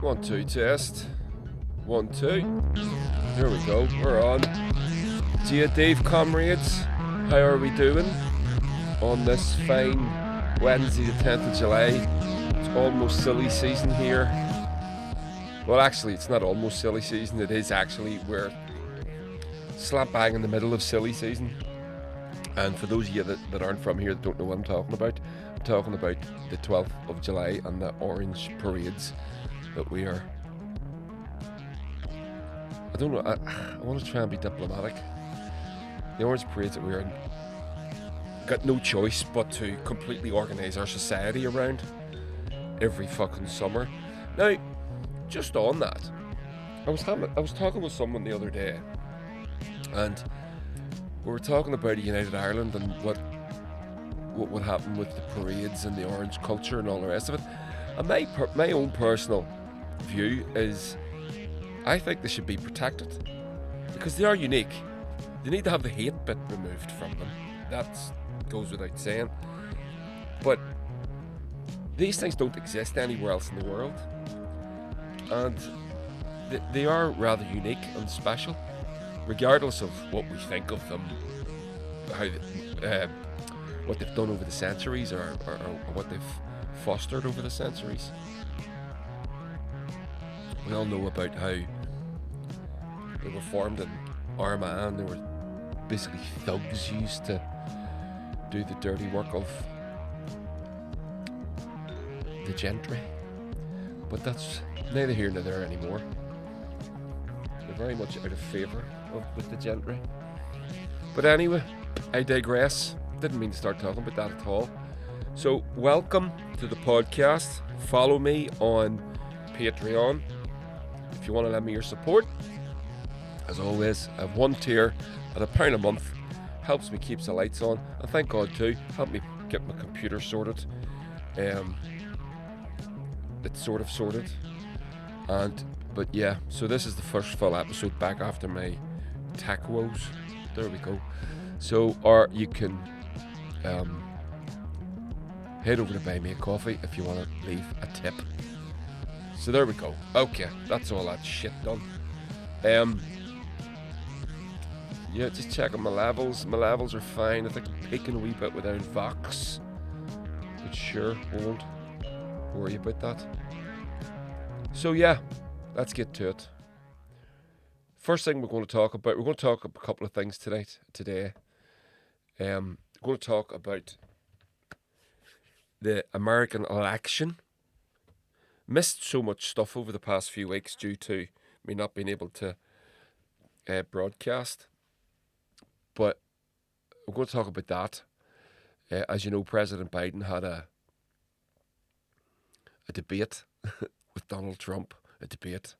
1, 2, test. 1, 2. Here we go. We're on. Dear Dave comrades, how are we doing on this fine Wednesday the 10th of July? It's almost silly season here. Well, actually, it's not almost silly season. It is actually. We're slap bang in the middle of silly season. And for those of you that aren't from here that don't know what I'm talking about the 12th of July and the orange parades that we are. I don't know, I want to try and be diplomatic. The orange parades that we are got no choice but to completely organise our society around every fucking summer. Now, just on that, I was talking with someone the other day, and we were talking about United Ireland and what would happen with the parades and the orange culture and all the rest of it. And my own personal view is, I think they should be protected because they are unique. They need to have the hate bit removed from them. That goes without saying. But these things don't exist anywhere else in the world, and they are rather unique and special, regardless of what we think of them, how what they've done over the centuries, or what they've fostered over the centuries. We all know about how they were formed in Armagh, and they were basically thugs used to do the dirty work of the gentry. But that's neither here nor there anymore. They're very much out of favour with the gentry. But anyway, I digress. Didn't mean to start talking about that at all. So welcome to the podcast. Follow me on Patreon if you want to lend me your support. As always, I have one tier at £1 a month. Helps me keep the lights on, and thank God too, help me get my computer sorted. It's sort of sorted. But yeah, so this is the first full episode back after my tech woes. There we go. So, or you can head over to Buy Me a Coffee if you want to leave a tip. So there we go. Okay, that's all that shit done. Yeah, just checking my levels. My levels are fine. I think I'm peaking a wee bit without Vox, but sure, won't worry about that. So yeah, let's get to it. First thing we're going to talk about, we're going to talk a couple of things today. We're going to talk about the American election. Missed so much stuff over the past few weeks due to me not being able to broadcast. But we're going to talk about that. As you know, President Biden had a debate with Donald Trump. A debate.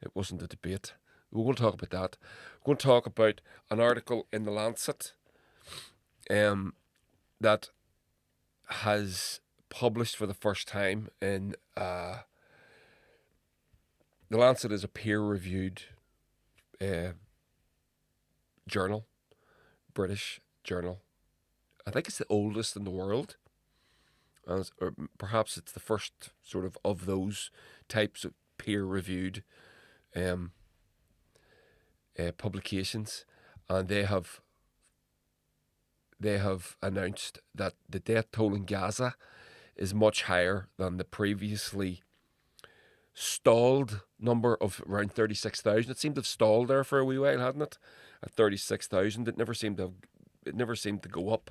It wasn't a debate. We're going to talk about that. We're going to talk about an article in the Lancet that has published for the first time in the Lancet is a peer-reviewed journal, British journal. I think it's the oldest in the world, or perhaps it's the first sort of those types of peer-reviewed publications, and they have announced that the death toll in Gaza is much higher than the previously stalled number of around 36,000. It seemed to have stalled there for a wee while, hadn't it? At 36,000, it never seemed to go up.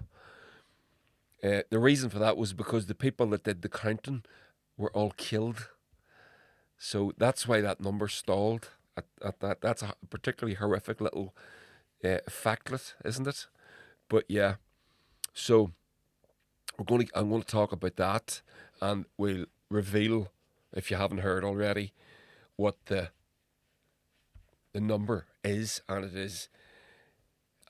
The reason for that was because the people that did the counting were all killed. So that's why that number stalled at that. That's a particularly horrific little factlet, isn't it? But yeah, so I'm going to talk about that, and we'll reveal, if you haven't heard already, what the number is, and it is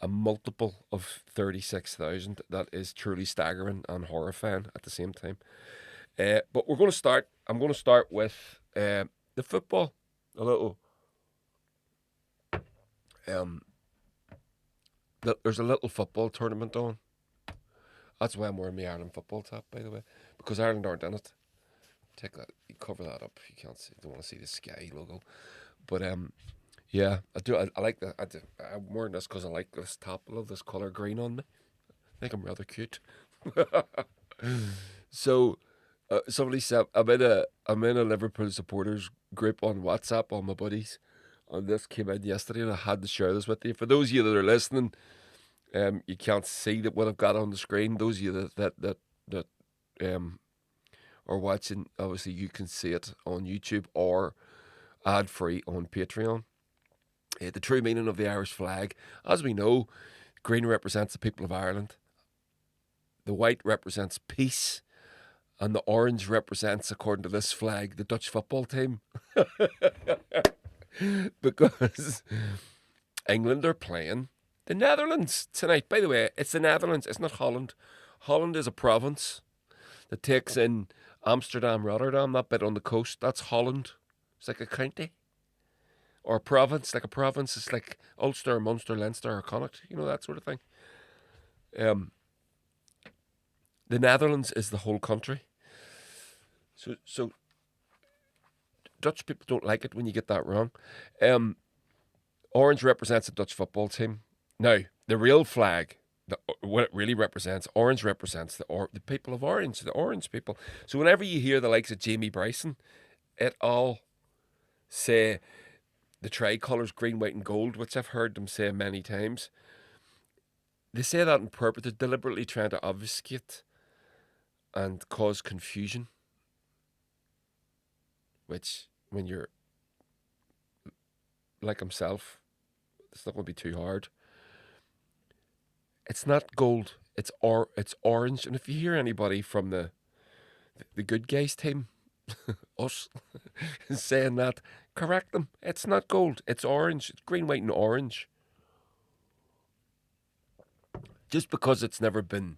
a multiple of 36,000. That is truly staggering and horrifying at the same time. But I'm going to start with the football a little. There's a little football tournament on. That's why I'm wearing my Ireland football top, by the way, because Ireland aren't in it. take that, you cover that up. You can't see, don't want to see the Sky logo. But yeah, I do. I like that. I'm wearing this because I like this top. I love this color green on me. I think I'm rather cute. So somebody said I'm in a Liverpool supporters group on WhatsApp, on my buddies, and this came in yesterday, and I had to share this with you. For those of you that are listening, you can't see that what I've got on the screen. Those of you that are watching, obviously you can see it on YouTube or ad free on Patreon. The true meaning of the Irish flag, as we know, green represents the people of Ireland, the white represents peace, and the orange represents, according to this flag, the Dutch football team. Because England are playing the Netherlands tonight. By the way, it's the Netherlands, it's not Holland. Holland is a province that takes in Amsterdam, Rotterdam, that bit on the coast. That's Holland. It's like a county. Or a province, like a province. It's like Ulster, Munster, Leinster, or Connacht. You know, that sort of thing. The Netherlands is the whole country. So Dutch people don't like it when you get that wrong. Orange represents the Dutch football team. Now, the real flag, what it really represents, orange represents the people of Orange, the orange people. So whenever you hear the likes of Jamie Bryson, it all say the tricolours, green, white and gold, which I've heard them say many times. They say that on purpose. They're deliberately trying to obfuscate and cause confusion, which, when you're like himself, it's not going to be too hard. It's not gold. It's orange. And if you hear anybody from the good guys team, us, saying that, correct them. It's not gold. It's orange. It's green, white, and orange. Just because it's never been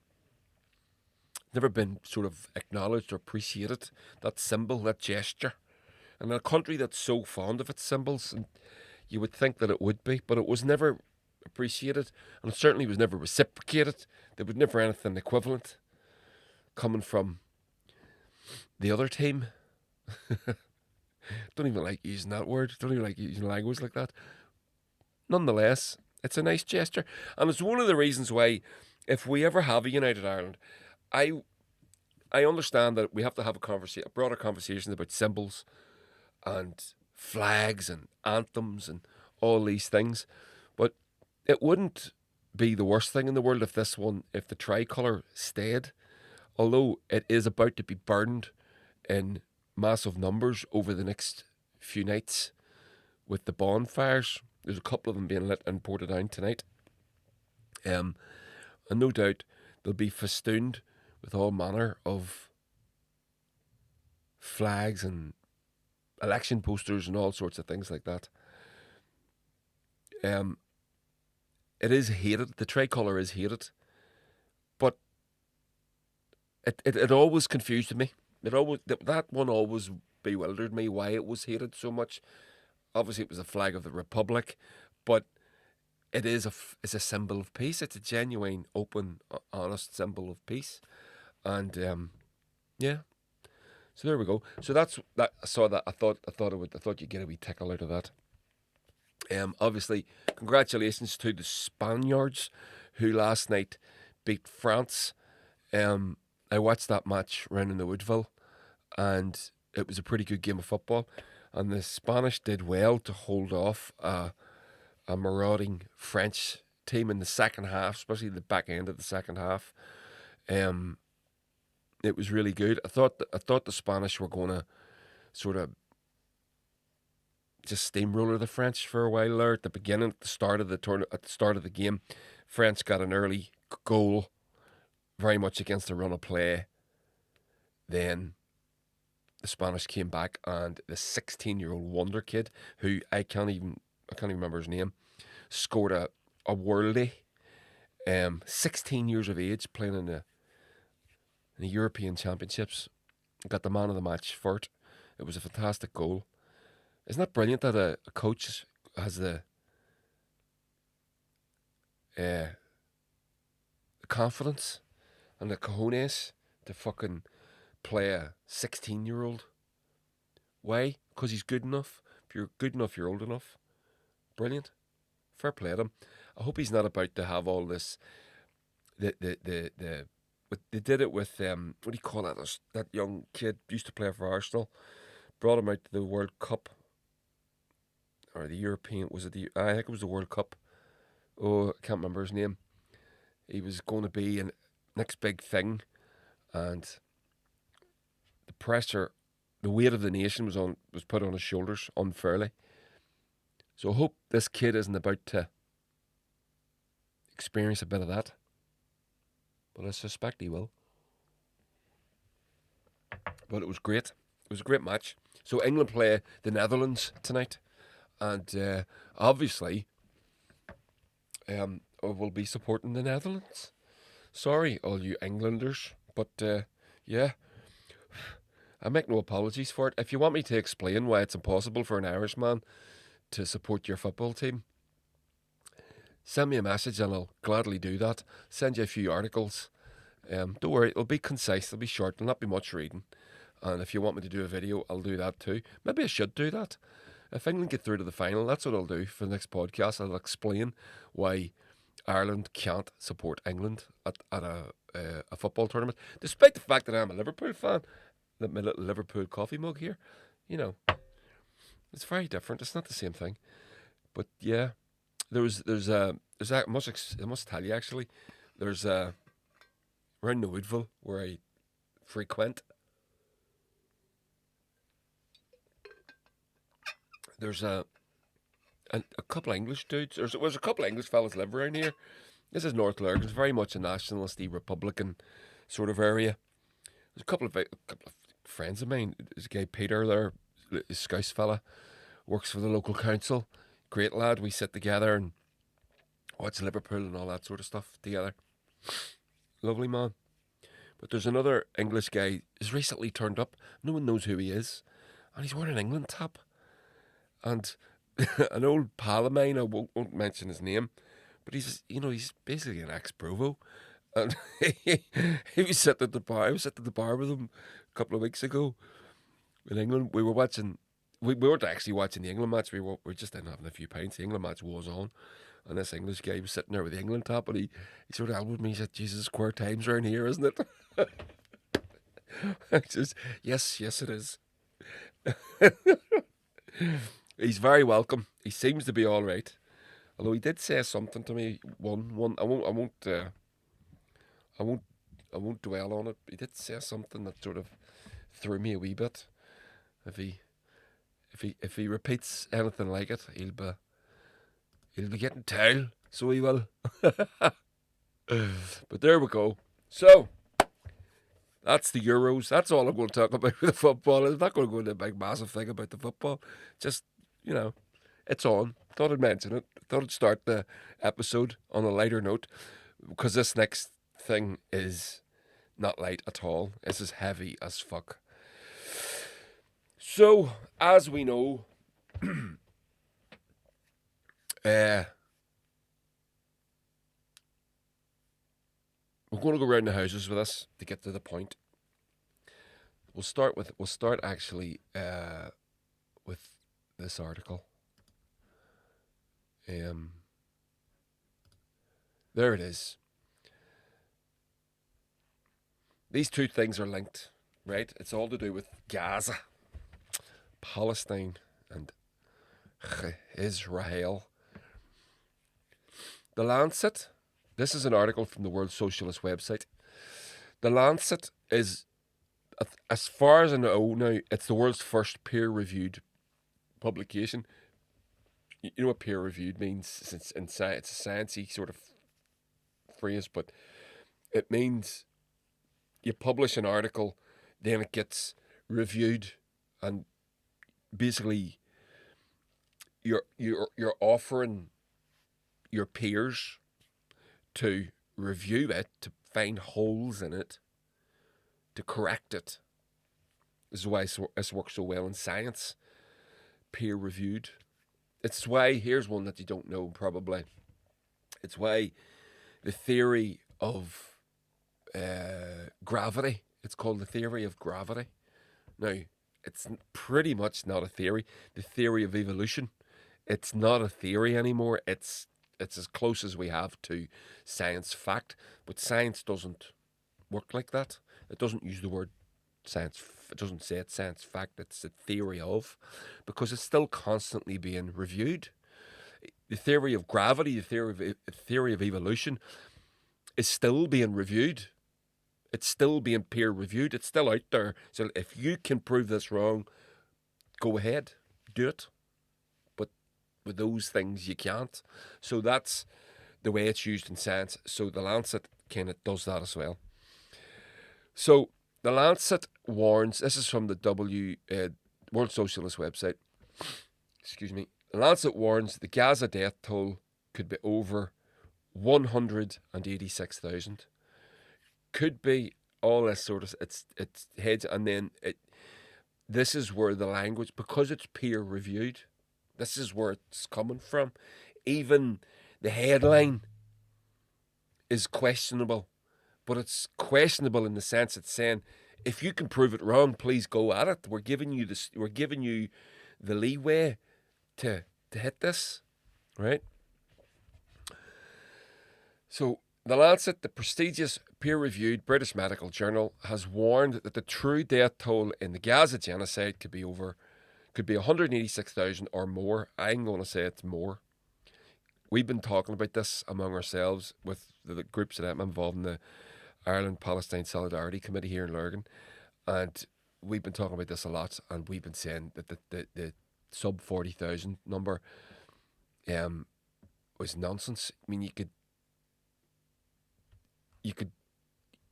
sort of acknowledged or appreciated, that symbol, that gesture. And in a country that's so fond of its symbols, and you would think that it would be, but it was never appreciated, and it certainly was never reciprocated. There was never anything equivalent coming from the other team. Don't even like using that word. Don't even like using language like that. Nonetheless, it's a nice gesture, and it's one of the reasons why, if we ever have a United Ireland, I understand that we have to have a broader conversation about symbols and flags and anthems and all these things, but it wouldn't be the worst thing in the world if the tricolour stayed, although it is about to be burned in massive numbers over the next few nights with the bonfires. There's a couple of them being lit in Portadown tonight. And no doubt they'll be festooned with all manner of flags and election posters and all sorts of things like that. It is hated. The tricolour is hated, but it always confused me. That one always bewildered me, why it was hated so much. Obviously, it was the flag of the Republic, but it's a symbol of peace. It's a genuine, open, honest symbol of peace, and yeah. So there we go. So that's that. I saw that. I thought you'd get a wee tickle out of that. Obviously, congratulations to the Spaniards, who last night beat France. I watched that match round in the Woodville, and it was a pretty good game of football. And the Spanish did well to hold off a marauding French team in the second half, especially the back end of the second half. It was really good. I thought the Spanish were going to sort of just steamroller the French for a while there at the beginning, at the start of the game. France got an early goal, very much against the run of play. Then the Spanish came back, and the 16-year-old wonder kid, who I can't even remember his name, scored a worldie. 16 years of age, playing in the European Championships. Got the man of the match for it. It was a fantastic goal. Isn't that brilliant that a coach has the confidence and the cojones to fucking play a 16-year-old. Why? Because he's good enough. If you're good enough, you're old enough. Brilliant. Fair play to him. I hope he's not about to have all this. They did it with what do you call that? That young kid used to play for Arsenal. Brought him out to the World Cup or the European. Was it I think it was the World Cup. Oh, I can't remember his name. He was going to be an next big thing, and the pressure, the weight of the nation was put on his shoulders unfairly. So I hope this kid isn't about to experience a bit of that. But I suspect he will. But it was great. It was a great match. So England play the Netherlands tonight. And obviously, I will be supporting the Netherlands. Sorry, all you Englanders. But yeah, I make no apologies for it. If you want me to explain why it's impossible for an Irishman to support your football team, send me a message and I'll gladly do that. Send you a few articles. Don't worry, it'll be concise, it'll be short, there'll not be much reading. And if you want me to do a video, I'll do that too. Maybe I should do that. If England get through to the final, that's what I'll do for the next podcast. I'll explain why Ireland can't support England at a football tournament, despite the fact that I'm a Liverpool fan. My little Liverpool coffee mug here, you know, it's very different. It's not the same thing. But yeah, I must tell you actually, there's around the Woodville where I frequent. There's a couple of English dudes. There's a couple of English fellas live around here. This is North Lurgan. It's very much a nationalisty Republican sort of area. There's a couple of friends of mine. There's a guy Peter there, a Scouse fella, works for the local council. Great lad. We sit together and watch Liverpool and all that sort of stuff together. Lovely man. But there's another English guy who's recently turned up. No one knows who he is, and he's wearing an England top. And an old pal of mine, I won't mention his name, but he's basically an ex-Provo. And he was sitting at the bar. I was sitting at the bar with him a couple of weeks ago in England. We were watching. We weren't actually watching the England match. We were just in having a few pints. The England match was on, and this English guy was sitting there with the England top, and he sort of elbowed me. He said, "Jesus, square times around here, isn't it?" I says, "Yes, it is." He's very welcome. He seems to be all right. Although he did say something to me. I won't dwell on it. He did say something that sort of threw me a wee bit. If he repeats anything like it, he'll be getting tail. So he will. But there we go. So that's the Euros. That's all I'm going to talk about with the football. I'm not going to go into a big massive thing about the football. Just, it's on. Thought I'd mention it. Thought I'd start the episode on a lighter note, because this next thing is not light at all. This is heavy as fuck. So, as we know, we're going to go around the houses with this to get to the point. We'll start actually with this article. There it is. These two things are linked, right? It's all to do with Gaza, Palestine, and Israel. The Lancet. This is an article from the World Socialist website. The Lancet is, as far as I know now, it's the world's first peer-reviewed publication. You know what peer-reviewed means? It's a sciencey sort of phrase, but it means you publish an article, then it gets reviewed, and basically you're offering your peers to review it, to find holes in it, to correct it. This is why this works so well in science. Peer-reviewed. It's why, here's one that you don't know probably. It's why the theory of gravity It's called the theory of gravity. Now, it's pretty much not a theory. The theory of evolution. It's not a theory anymore. It's as close as we have to science fact, but science doesn't work like that. It doesn't use the word science. It doesn't say it's science fact. It's a theory of, because it's still constantly being reviewed. The theory of gravity, the theory of evolution, is still being reviewed. It's still being peer reviewed. It's still out there. So if you can prove this wrong, go ahead, do it. But with those things, you can't. So that's the way it's used in science. So the Lancet kind of does that as well. So the Lancet warns. This is from the World Socialist website. Excuse me. The Lancet warns the Gaza death toll could be over 186,000. Could be all this sort of it's heads, and then this is where the language, because it's peer reviewed, this is where it's coming from. Even the headline is questionable, but it's questionable in the sense it's saying, if you can prove it wrong, please go at it. We're giving you this. We're giving you the leeway to hit this, right? So the Lancet, the prestigious peer-reviewed British medical journal, has warned that the true death toll in the Gaza genocide could be 186,000 or more. I'm going to say it's more. We've been talking about this among ourselves with the groups that I'm involved in, the Ireland-Palestine Solidarity Committee here in Lurgan, and we've been talking about this a lot, and we've been saying that the sub 40,000 number was nonsense. I mean,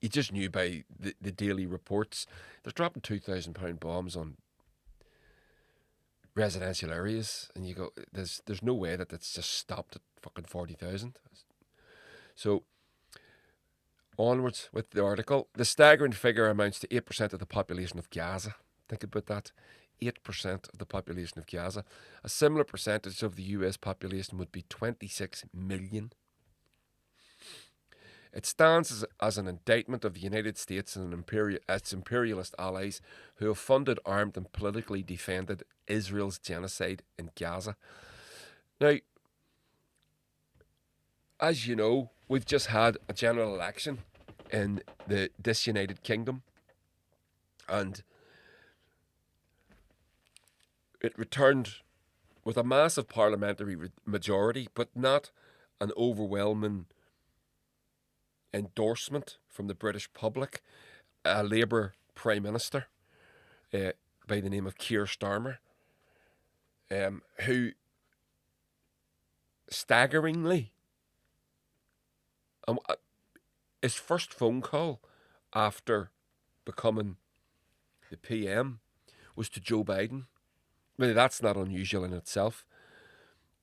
you just knew by the daily reports. They're dropping £2,000 bombs on residential areas, and you go, there's no way that it's just stopped at fucking 40,000. So onwards with the article. The staggering figure amounts to 8% of the population of Gaza. Think about that. 8% of the population of Gaza. A similar percentage of the US population would be 26 million. It stands as an indictment of the United States and its imperialist allies who have funded, armed and politically defended Israel's genocide in Gaza. Now, as you know, we've just had a general election in the disunited kingdom, and it returned with a massive parliamentary majority, but not an overwhelming endorsement from the British public. A Labour Prime Minister by the name of Keir Starmer, who staggeringly, his first phone call after becoming the PM was to Joe Biden. Well, that's not unusual in itself.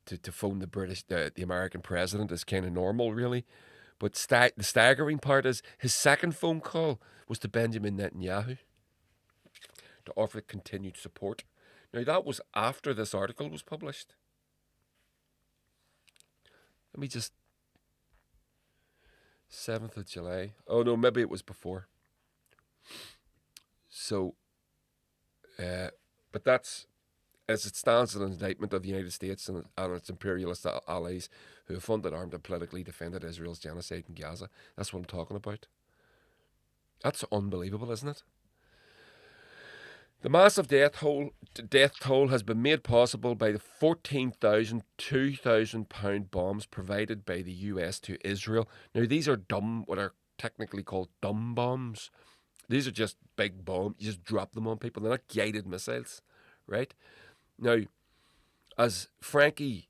To phone the American president is kind of normal, really. But the staggering part is his second phone call was to Benjamin Netanyahu to offer continued support. Now, that was after this article was published. Let me just... 7th of July. Oh, no, maybe it was before. So, but that's, as it stands, an indictment of the United States and its imperialist allies who have funded, armed and politically defended Israel's genocide in Gaza. That's what I'm talking about. That's unbelievable, isn't it? The massive death toll has been made possible by the 14,000 £2,000 bombs provided by the US to Israel. Now, these are what are technically called dumb bombs. These are just big bombs. You just drop them on people. They're not guided missiles, right? Now, as Frankie,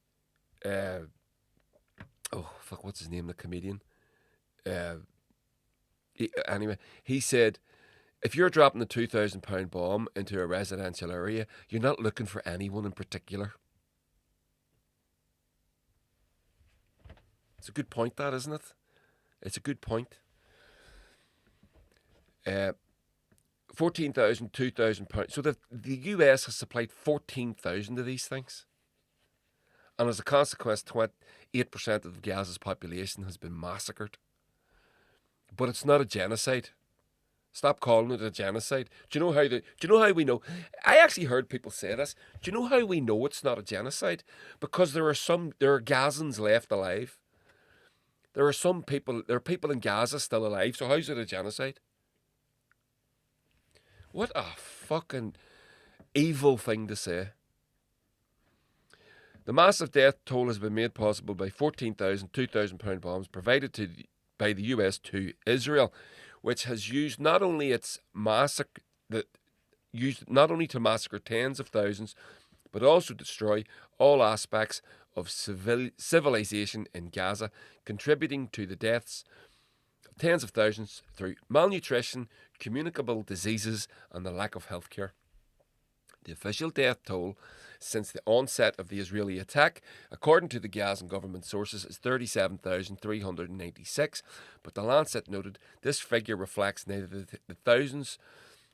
what's his name, the comedian? Anyway, he said, if you're dropping a £2,000 bomb into a residential area, you're not looking for anyone in particular. It's a good point, that, isn't it? It's a good point. 14,000, £2,000. So the US has supplied 14,000 of these things. And as a consequence, 8% of Gaza's population has been massacred. But it's not a genocide. Stop calling it a genocide. Do you know how we know? I actually heard people say this. Do you know how we know it's not a genocide? Because there are Gazans left alive. There are people in Gaza still alive. So how's it a genocide? What a fucking evil thing to say. The massive death toll has been made possible by 14,000 2,000-pound bombs provided by the US to Israel, which has used not only to massacre tens of thousands, but also destroy all aspects of civilization in Gaza, contributing to the deaths of tens of thousands through malnutrition, communicable diseases, and the lack of healthcare. The official death toll since the onset of the Israeli attack, according to the Gazan government sources, is 37,396, but the Lancet noted this figure reflects neither the thousands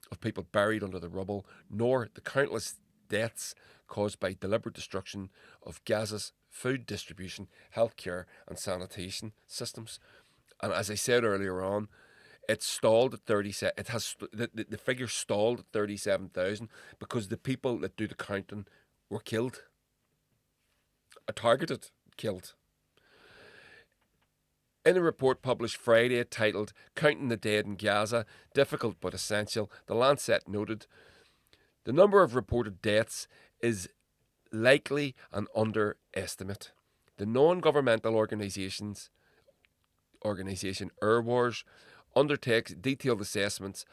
of people buried under the rubble nor the countless deaths caused by deliberate destruction of Gaza's food distribution, healthcare, and sanitation systems. And as I said earlier on, it stalled at 37. It has the figure stalled at 37,000 because the people that do the counting were killed, targeted, killed. In a report published Friday titled "Counting the Dead in Gaza: Difficult but Essential," the Lancet noted the number of reported deaths is likely an underestimate. The non-governmental organization Wars undertakes detailed assessments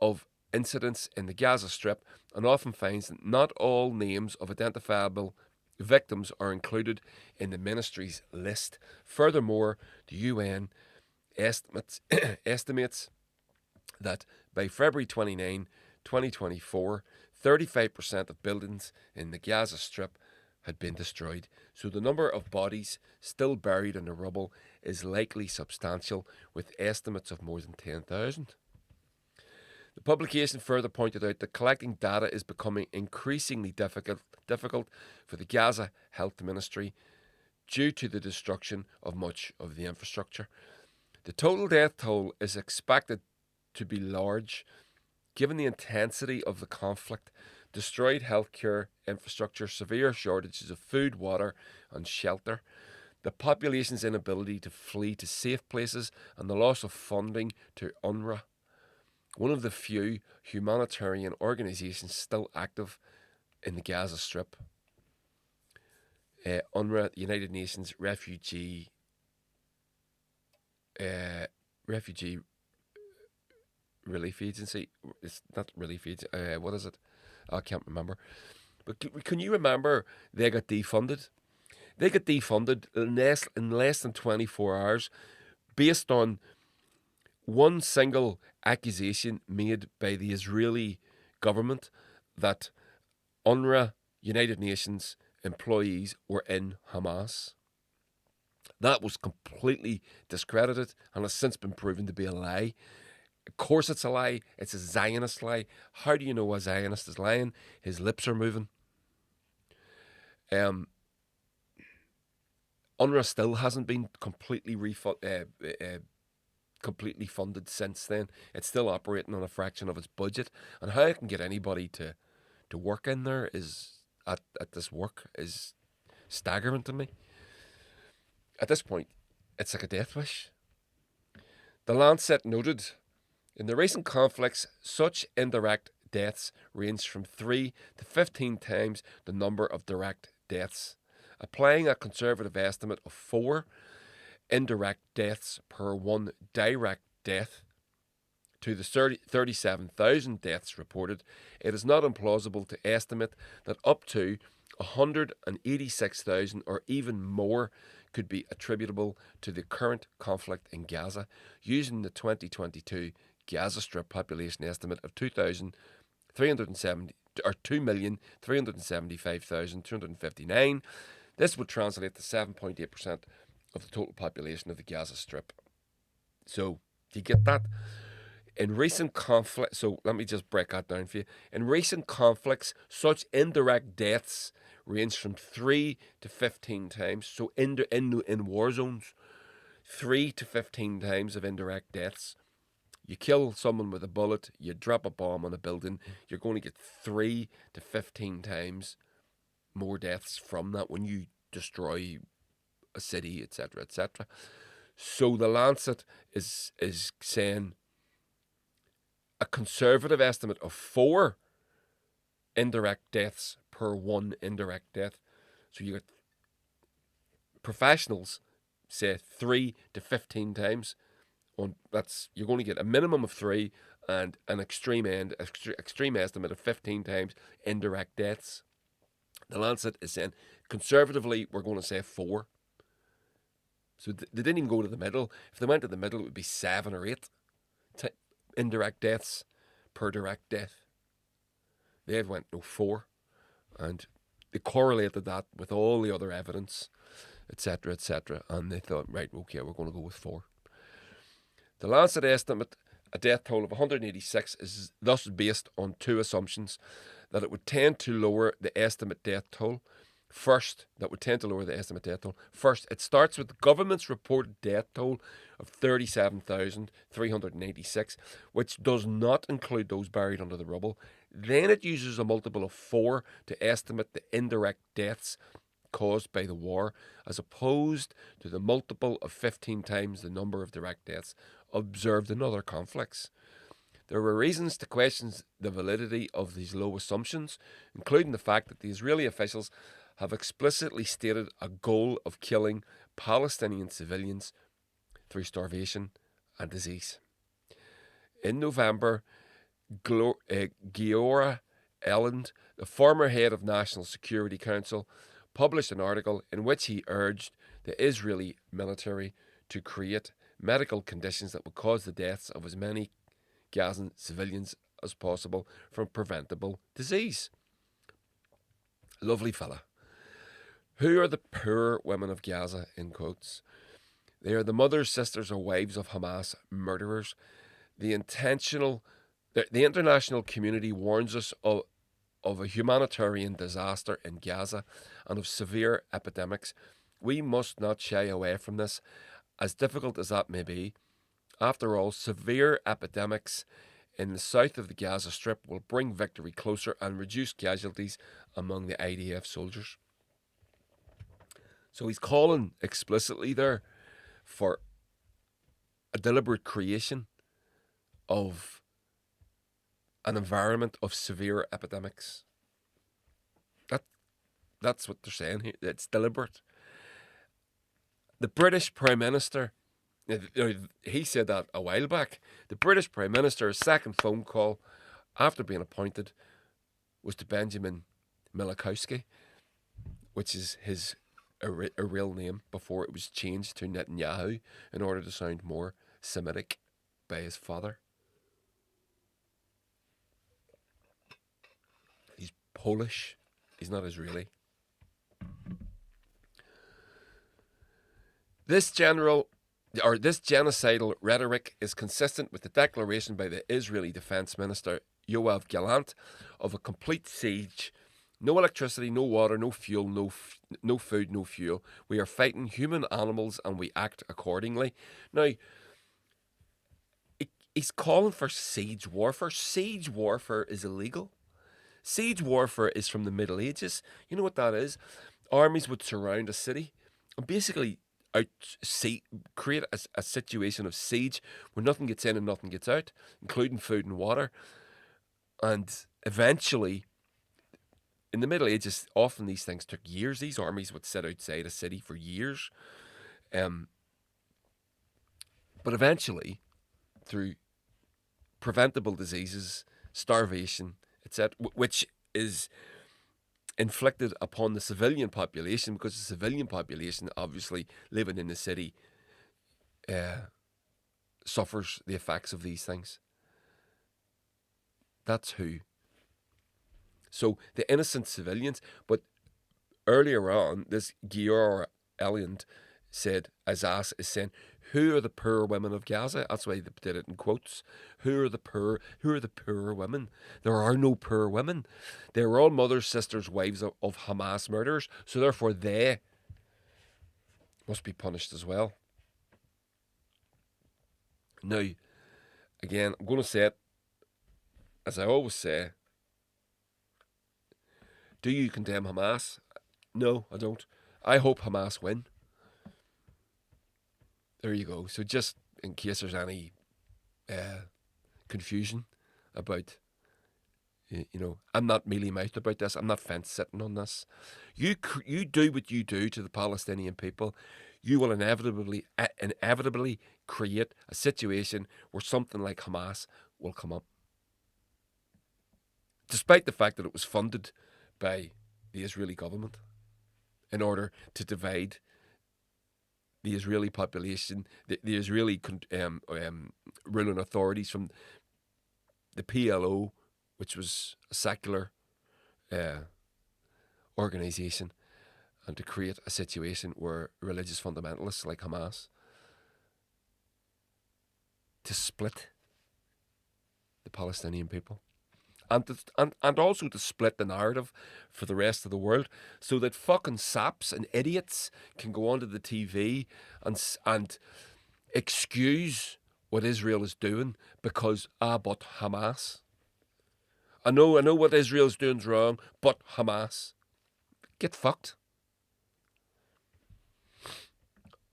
of incidents in the Gaza Strip and often finds that not all names of identifiable victims are included in the ministry's list. Furthermore, the UN estimates that by February 29, 2024, 35% of buildings in the Gaza Strip had been destroyed, so the number of bodies still buried in the rubble is likely substantial, with estimates of more than 10,000. The publication further pointed out that collecting data is becoming increasingly difficult for the Gaza Health Ministry due to the destruction of much of the infrastructure. The total death toll is expected to be large, given the intensity of the conflict, destroyed healthcare infrastructure, severe shortages of food, water, and shelter, the population's inability to flee to safe places, and the loss of funding to UNRWA, one of the few humanitarian organisations still active in the Gaza Strip. UNRWA, the United Nations Refugee Relief Agency. It's not relief agency. What is it? I can't remember. But can you remember they got defunded? They got defunded in less than 24 hours based on one single accusation made by the Israeli government that UNRWA, United Nations employees were in Hamas. That was completely discredited and has since been proven to be a lie. Of course it's a lie. It's a Zionist lie. How do you know a Zionist is lying? His lips are moving. UNRWA still hasn't been completely funded since then. It's still operating on a fraction of its budget. And how it can get anybody to work in there is at this work is staggering to me. At this point, it's like a death wish. The Lancet noted, in the recent conflicts, such indirect deaths range from 3 to 15 times the number of direct deaths. Applying a conservative estimate of 4 indirect deaths per 1 direct death to the 37,000 deaths reported, it is not implausible to estimate that up to 186,000 or even more could be attributable to the current conflict in Gaza, using the 2022 Gaza Strip population estimate of 2,375,259. This would translate to 7.8% of the total population of the Gaza Strip. So, do you get that? In recent conflicts, so let me just break that down for you. In recent conflicts, such indirect deaths range from 3 to 15 times. So in war zones, 3 to 15 times of indirect deaths, You kill someone with a bullet, you drop a bomb on a building, you're going to get 3 to 15 times more deaths from that when you destroy a city, etc., etc. So the Lancet is saying a conservative estimate of 4 indirect deaths per 1 indirect death. So you get professionals say 3 to 15 times. You're going to get a minimum of 3 and an extreme estimate of 15 times indirect deaths. The Lancet is saying conservatively we're going to say 4. So they didn't even go to the middle. If they went to the middle, it would be 7 or 8 indirect deaths per direct death. They went 4, and they correlated that with all the other evidence, etc., etc., and they thought, right, okay, we're going to go with 4. The Lancet estimate a death toll of 186 is thus based on 2 assumptions: that it would tend to lower the estimate death toll. First, it starts with the government's reported death toll of 37,386, which does not include those buried under the rubble. Then it uses a multiple of 4 to estimate the indirect deaths caused by the war, as opposed to the multiple of 15 times the number of direct deaths observed in other conflicts. There were reasons to question the validity of these low assumptions, including the fact that the Israeli officials have explicitly stated a goal of killing Palestinian civilians through starvation and disease. In November, Giora Elland, the former head of National Security Council, published an article in which he urged the Israeli military to create medical conditions that would cause the deaths of as many Gazan civilians as possible from preventable disease. Lovely fella. Who are the poor women of Gaza, in quotes? They are the mothers, sisters, or wives of Hamas murderers. The international community warns us of a humanitarian disaster in Gaza and of severe epidemics. We must not shy away from this, as difficult as that may be. After all, severe epidemics in the south of the Gaza Strip will bring victory closer and reduce casualties among the IDF soldiers. So he's calling explicitly there for a deliberate creation of an environment of severe epidemics. That's what they're saying here. It's deliberate. The British Prime Minister, he said that a while back. The British Prime Minister's second phone call after being appointed was to Benjamin Miloszewski, which is his a real name before it was changed to Netanyahu in order to sound more Semitic by his father. He's Polish. He's not Israeli. This genocidal rhetoric is consistent with the declaration by the Israeli Defense Minister Yoav Gallant of a complete siege. No electricity, no water, no fuel, no food, no fuel. We are fighting human animals and we act accordingly. Now, he's calling for siege warfare. Siege warfare is illegal. Siege warfare is from the Middle Ages. You know what that is? Armies would surround a city and basically create a situation of siege where nothing gets in and nothing gets out, including food and water. And eventually, in the Middle Ages, often these things took years. These armies would sit outside a city for years. But eventually, through preventable diseases, starvation, etc., which is inflicted upon the civilian population, because the civilian population, obviously living in the city, suffers the effects of these things. That's who. So the innocent civilians, but earlier on, this Giora Elland said, Azaz is saying, who are the poor women of Gaza? That's why they did it in quotes. Who are the poor women? There are no poor women. They are all mothers, sisters, wives of Hamas murderers. So therefore they must be punished as well. Now, again, I'm going to say it as I always say. Do you condemn Hamas? No, I don't. I hope Hamas win. There you go. So just in case there's any confusion about, I'm not mealy-mouthed about this. I'm not fence-sitting on this. You do what you do to the Palestinian people. You will inevitably create a situation where something like Hamas will come up. Despite the fact that it was funded by the Israeli government in order to divide the Israeli population, the Israeli ruling authorities from the PLO, which was a secular organisation, and to create a situation where religious fundamentalists like Hamas to split the Palestinian people. And also to split the narrative for the rest of the world, so that fucking saps and idiots can go onto the TV and excuse what Israel is doing because but Hamas. I know what Israel's doing's wrong, but Hamas. Get fucked.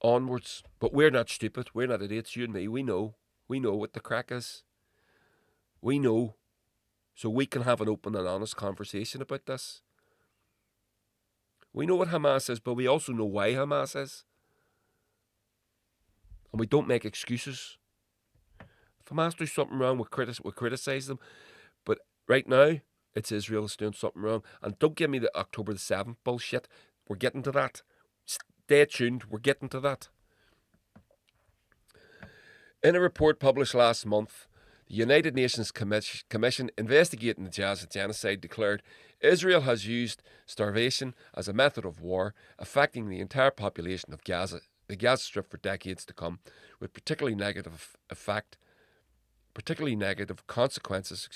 Onwards. But we're not stupid. We're not idiots. You and me. We know. We know what the crack is. We know. So we can have an open and honest conversation about this. We know what Hamas is, but we also know why Hamas is. And we don't make excuses. If Hamas do something wrong, we'll criticise them. But right now, it's Israel that's doing something wrong. And don't give me the October the 7th bullshit. We're getting to that. Stay tuned. We're getting to that. In a report published last month, the United Nations Commission investigating the Gaza genocide declared Israel has used starvation as a method of war, affecting the entire population of Gaza, the Gaza Strip, for decades to come, with particularly negative consequences,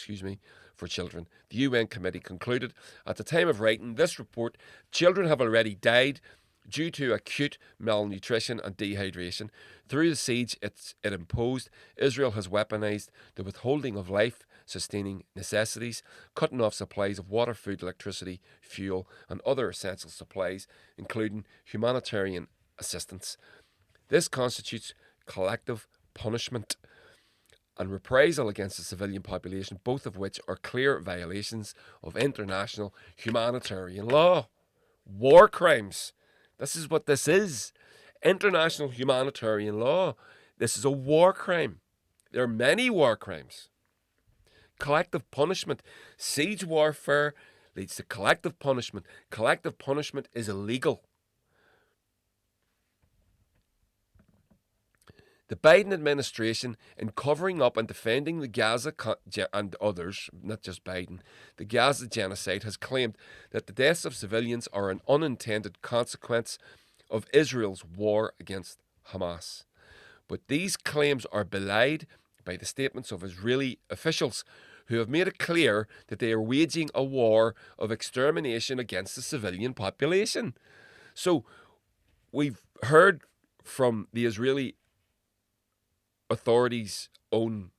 for children. The UN committee concluded at the time of writing this report, children have already died due to acute malnutrition and dehydration. Through the siege it imposed, Israel has weaponized the withholding of life-sustaining necessities, cutting off supplies of water, food, electricity, fuel, and other essential supplies, including humanitarian assistance. This constitutes collective punishment and reprisal against the civilian population, both of which are clear violations of international humanitarian law. War crimes. This is what this is. International humanitarian law. This is a war crime. There are many war crimes. Collective punishment. Siege warfare leads to collective punishment. Collective punishment is illegal. The Biden administration, in covering up and defending the Gaza and others, not just Biden, the Gaza genocide, has claimed that the deaths of civilians are an unintended consequence of Israel's war against Hamas. But these claims are belied by the statements of Israeli officials who have made it clear that they are waging a war of extermination against the civilian population. So we've heard from the Israeli authorities' own,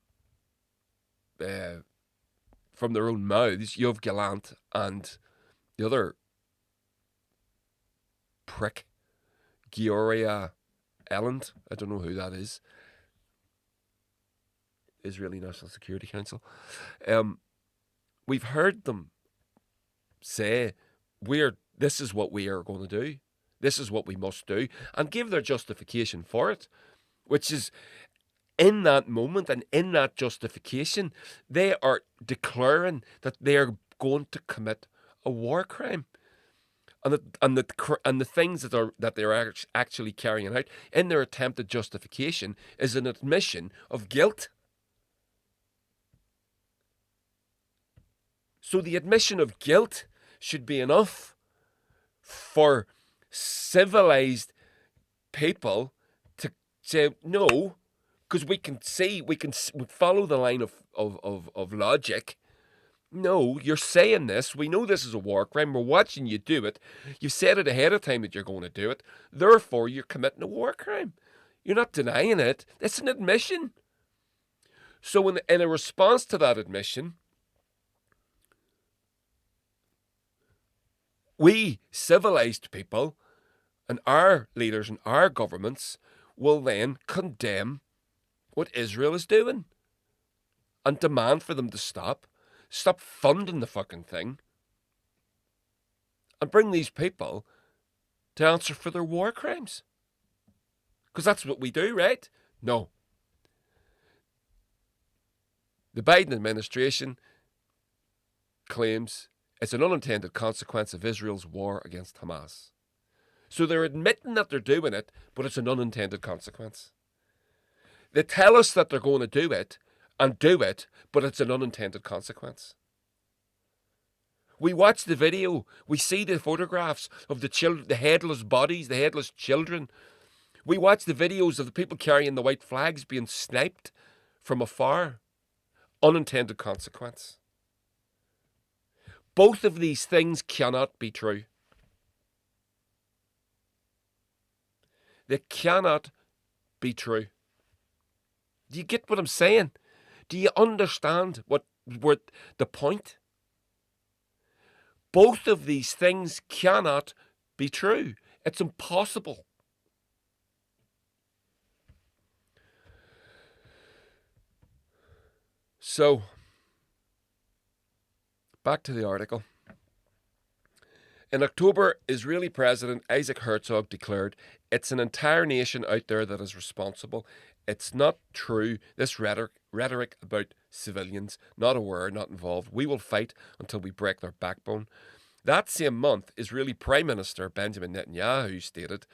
from their own mouths, Yoav Gallant and the other prick, Giora Elland, I don't know who that is, Israeli National Security Council. We've heard them say, this is what we are going to do, this is what we must do, and give their justification for it, which is, in that moment and in that justification, they are declaring that they are going to commit a war crime, and the things that they're actually carrying out in their attempted justification is an admission of guilt. So the admission of guilt should be enough for civilized people to say no. Because we can follow the line of logic. No, you're saying this. We know this is a war crime. We're watching you do it. You've said it ahead of time that you're going to do it. Therefore, you're committing a war crime. You're not denying it. It's an admission. So in a response to that admission, we civilized people and our leaders and our governments will then condemn what Israel is doing and demand for them to stop funding the fucking thing, and bring these people to answer for their war crimes. Because that's what we do, right? No. The Biden administration claims it's an unintended consequence of Israel's war against Hamas. So they're admitting that they're doing it, but it's an unintended consequence. They tell us that they're going to do it, but it's an unintended consequence. We watch the video, we see the photographs of the children, the headless bodies, the headless children. We watch the videos of the people carrying the white flags being sniped from afar. Unintended consequence. Both of these things cannot be true. They cannot be true. Do you get what I'm saying? Do you understand what the point? Both of these things cannot be true. It's impossible. So, back to the article. In October, Israeli President Isaac Herzog declared, "It's an entire nation out there that is responsible. It's not true, this rhetoric about civilians, not aware, not involved. We will fight until we break their backbone." That same month, Israeli Prime Minister Benjamin Netanyahu stated,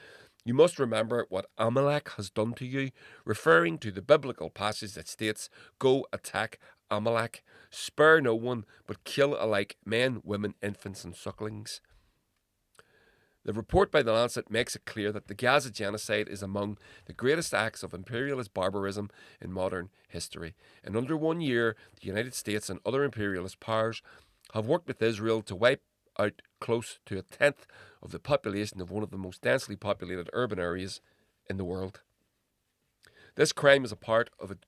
"You must remember what Amalek has done to you," referring to the biblical passage that states, "Go attack Amalek, spare no one, but kill alike men, women, infants and sucklings." The report by the Lancet makes it clear that the Gaza genocide is among the greatest acts of imperialist barbarism in modern history. In under 1 year, the United States and other imperialist powers have worked with Israel to wipe out close to a tenth of the population of one of the most densely populated urban areas in the world. This crime is a part of a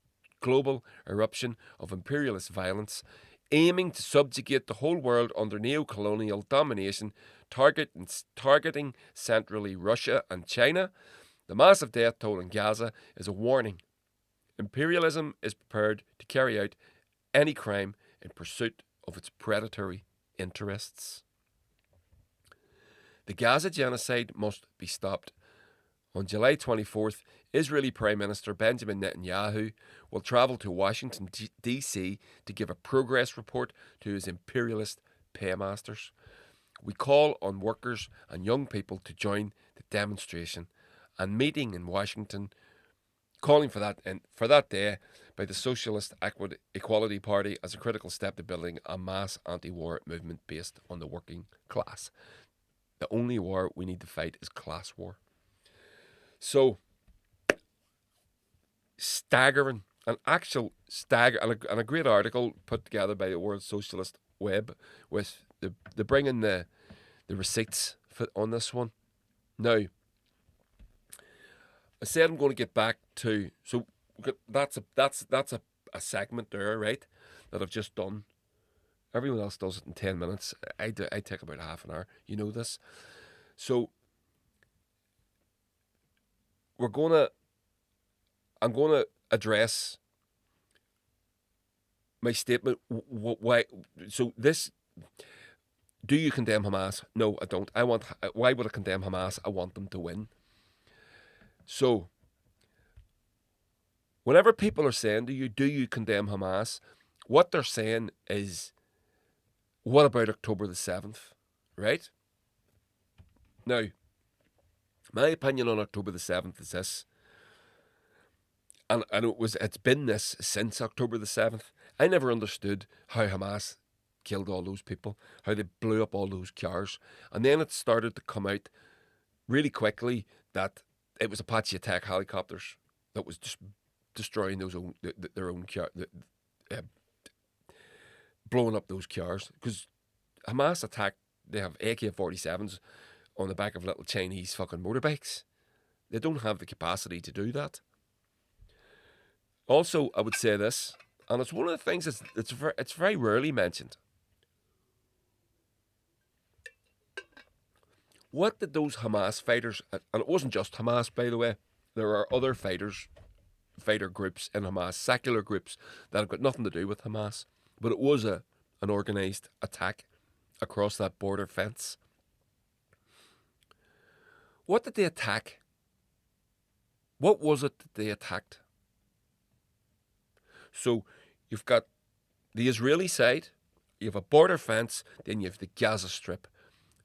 global eruption of imperialist violence, aiming to subjugate the whole world under neo-colonial domination, targeting centrally Russia and China. The massive death toll in Gaza is a warning. Imperialism is prepared to carry out any crime in pursuit of its predatory interests. The Gaza genocide must be stopped. On July 24th, Israeli Prime Minister Benjamin Netanyahu will travel to Washington, D.C. to give a progress report to his imperialist paymasters. We call on workers and young people to join the demonstration and meeting in Washington, calling for that day by the Socialist Equality Party as a critical step to building a mass anti-war movement based on the working class. The only war we need to fight is class war. So, staggering, an actual and a great article put together by the World Socialist Web with the bringing the receipts on this one. Now, I said I'm going to get back to, so that's a segment there, right, that I've just done. Everyone else does it in 10 minutes. I take about half an hour. You know this. So I'm going to address my statement. Why? So this, do you condemn Hamas? No, I don't. Why would I condemn Hamas? I want them to win. So, whenever people are saying to you, do you condemn Hamas? What they're saying is, what about October the 7th? Right? Now, my opinion on October the 7th is this. And it's been this since October the 7th. I never understood how Hamas killed all those people, how they blew up all those cars. And then it started to come out really quickly that it was Apache attack helicopters that was just destroying their own car, blowing up those cars. Because Hamas attacked, they have AK-47s on the back of little Chinese fucking motorbikes. They don't have the capacity to do that. Also, I would say this, And it's one of the things it's very rarely mentioned. What did those Hamas fighters, and it wasn't just Hamas, by the way, there are other fighter groups in Hamas, secular groups that have got nothing to do with Hamas, but it was an organised attack across that border fence. What did they attack? What was it that they attacked? So you've got the Israeli side, you have a border fence, then you have the Gaza Strip,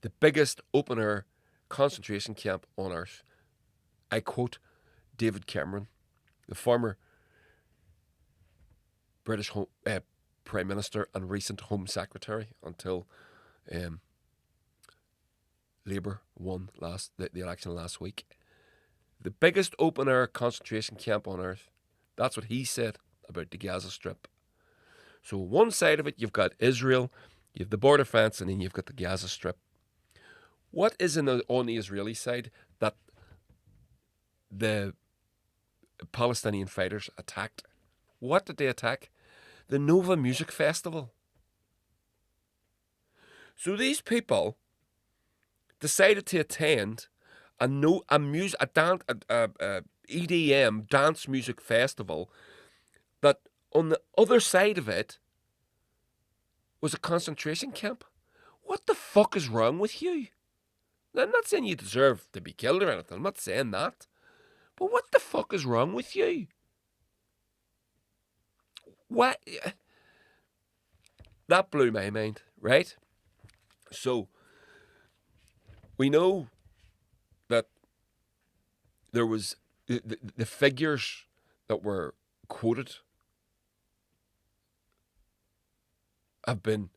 the biggest open-air concentration camp on earth. I quote David Cameron, the former British Prime Minister and recent Home Secretary until Labour won the election last week. The biggest open-air concentration camp on earth. That's what he said about the Gaza Strip. So one side of it, you've got Israel, you have the border fence, and then you've got the Gaza Strip. What is on the Israeli side that the Palestinian fighters attacked? What did they attack? The Nova Music Festival. So these people decided to attend a EDM dance music festival that on the other side of it was a concentration camp. What the fuck is wrong with you? I'm not saying you deserve to be killed or anything. I'm not saying that. But what the fuck is wrong with you? What? That blew my mind, right? So, we know that there was the figures that were quoted have been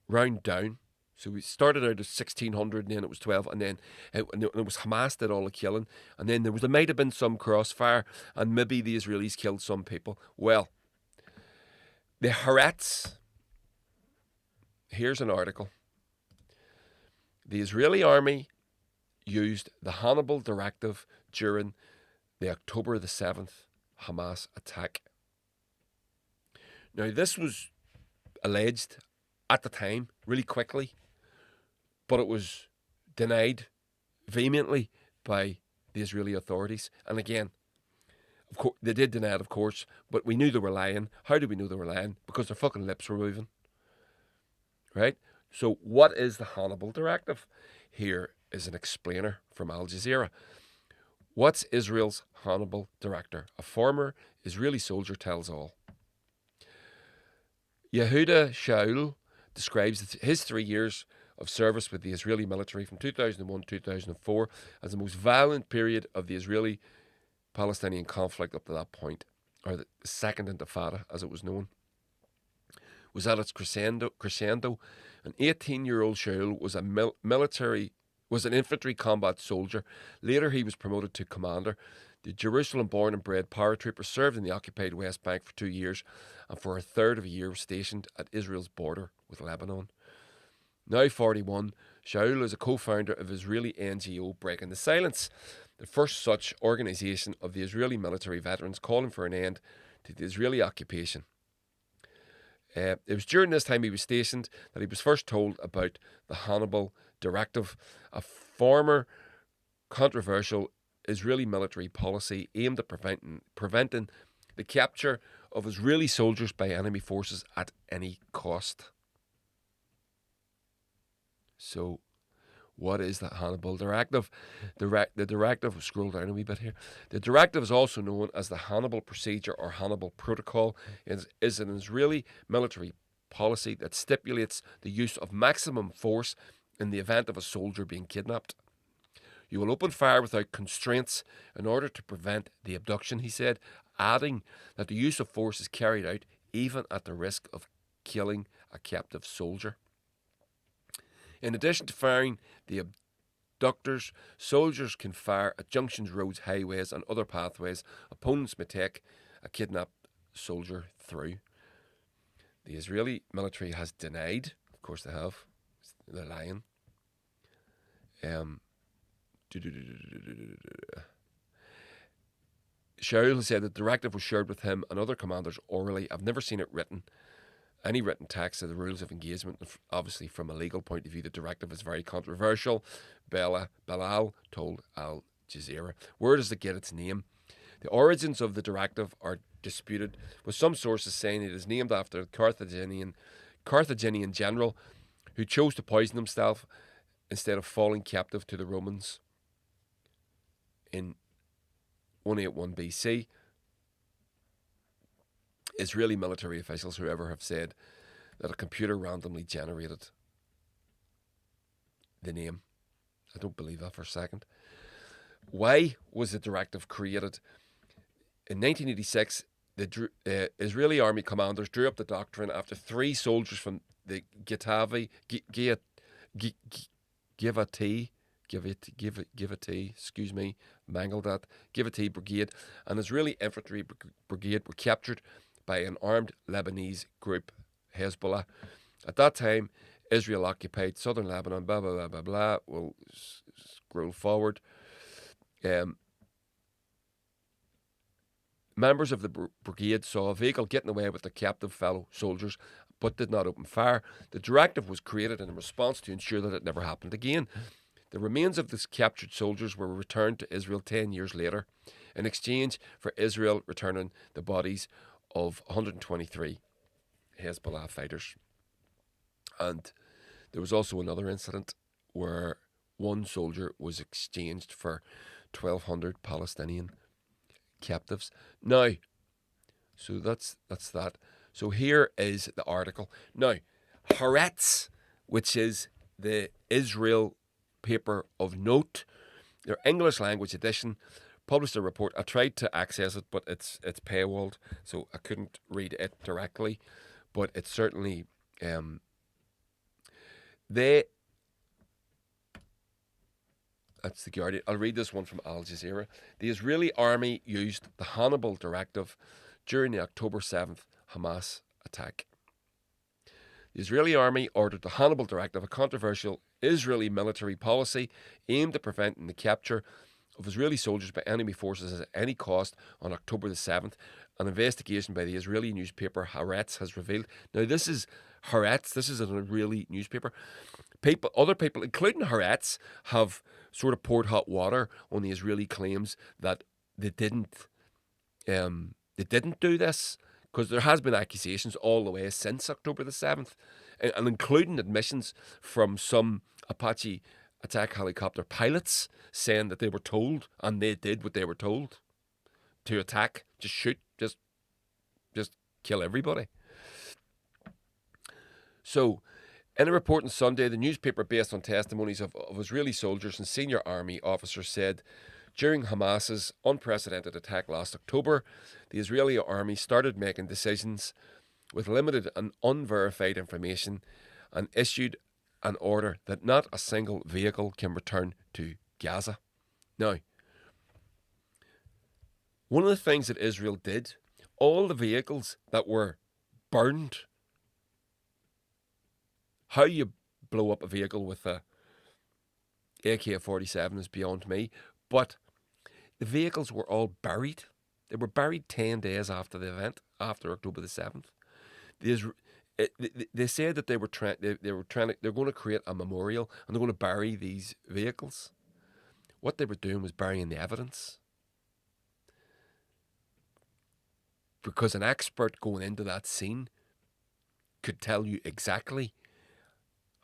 round down. So we started out at 1,600, and then it was 12, and then it was Hamas did all the killing, and then there might have been some crossfire, and maybe the Israelis killed some people. Well, the Haaretz, here's an article. The Israeli army used the Hannibal directive during the October the 7th Hamas attack. Now, this was alleged at the time, really quickly, but it was denied vehemently by the Israeli authorities. And again, of course, they did deny it, of course, but we knew they were lying. How did we know they were lying? Because their fucking lips were moving. Right? So what is the Hannibal directive? Here is an explainer from Al Jazeera. What's Israel's Hannibal directive? A former Israeli soldier tells all. Yehuda Shaul describes his 3 years of service with the Israeli military from 2001 to 2004 as the most violent period of the Israeli-Palestinian conflict up to that point, or the Second Intifada, as it was known, was at its crescendo. An 18-year-old Shaul was an infantry combat soldier. Later, he was promoted to commander. The Jerusalem-born and bred paratrooper served in the occupied West Bank for 2 years, and for a third of a year was stationed at Israel's border with Lebanon. Now 41, Shaul is a co-founder of Israeli NGO Breaking the Silence, the first such organisation of the Israeli military veterans calling for an end to the Israeli occupation. It was during this time he was stationed that he was first told about the Hannibal directive, a former controversial Israeli military policy aimed at preventing the capture of Israeli soldiers by enemy forces at any cost. So, what is the Hannibal directive? The directive, scroll down a wee bit here. The directive is also known as the Hannibal Procedure or Hannibal Protocol. It is an Israeli military policy that stipulates the use of maximum force in the event of a soldier being kidnapped. You will open fire without constraints in order to prevent the abduction, he said, adding that the use of force is carried out even at the risk of killing a captive soldier. In addition to firing the abductors, soldiers can fire at junctions, roads, highways and other pathways opponents may take a kidnapped soldier through. The Israeli military has denied, of course they have, they're lying. Shaul said the directive was shared with him and other commanders orally. I've never seen it written, any written text of the rules of engagement. Obviously, from a legal point of view, the directive is very controversial. Bilal told Al Jazeera. Where does it get its name? The origins of the directive are disputed, with some sources saying it is named after the Carthaginian general who chose to poison himself instead of falling captive to the Romans in 181 BC. Israeli military officials, however, have said that a computer randomly generated the name. I don't believe that for a second. Why was the directive created? In 1986, the Israeli army commanders drew up the doctrine after 3 soldiers from the Givati, mangled that, Givati brigade, and Israeli infantry brigade were captured by an armed Lebanese group, Hezbollah. At that time, Israel occupied southern Lebanon, blah, blah, blah, blah, blah. We'll scroll forward. Members of the brigade saw a vehicle getting away with their captive fellow soldiers, but did not open fire. The directive was created in response to ensure that it never happened again. The remains of the captured soldiers were returned to Israel 10 years later, in exchange for Israel returning the bodies of 123 Hezbollah fighters. And there was also another incident where one soldier was exchanged for 1,200 Palestinian captives. Now, so that's that. So here is the article. Now, Haaretz, which is the Israel paper of note, their English language edition, published a report. I tried to access it, but it's paywalled, so I couldn't read it directly. But it's certainly that's the Guardian. I'll read this one from Al Jazeera. The Israeli army used the Hannibal directive during the October 7th Hamas attack. The Israeli army ordered the Hannibal directive, a controversial Israeli military policy aimed at preventing the capture of Israeli soldiers by enemy forces at any cost, on October the 7th. An investigation by the Israeli newspaper Haaretz has revealed. Now, this is Haaretz. This is an Israeli newspaper. Other people, including Haaretz, have sort of poured hot water on the Israeli claims that they didn't do this, because there has been accusations all the way since October the 7th, and including admissions from some Apache attack helicopter pilots saying that they were told, and they did what they were told, to attack, just shoot, just kill everybody. So, in a report on Sunday, the newspaper, based on testimonies of Israeli soldiers and senior army officers, said during Hamas's unprecedented attack last October, the Israeli army started making decisions with limited and unverified information, and issued an order that not a single vehicle can return to Gaza. Now, one of the things that Israel did, all the vehicles that were burned, how you blow up a vehicle with a AK-47 is beyond me, but the vehicles were all buried. They were buried 10 days after the event, after October the 7th. They said that they were going to create a memorial, and they're going to bury these vehicles. What they were doing was burying the evidence, because an expert going into that scene could tell you exactly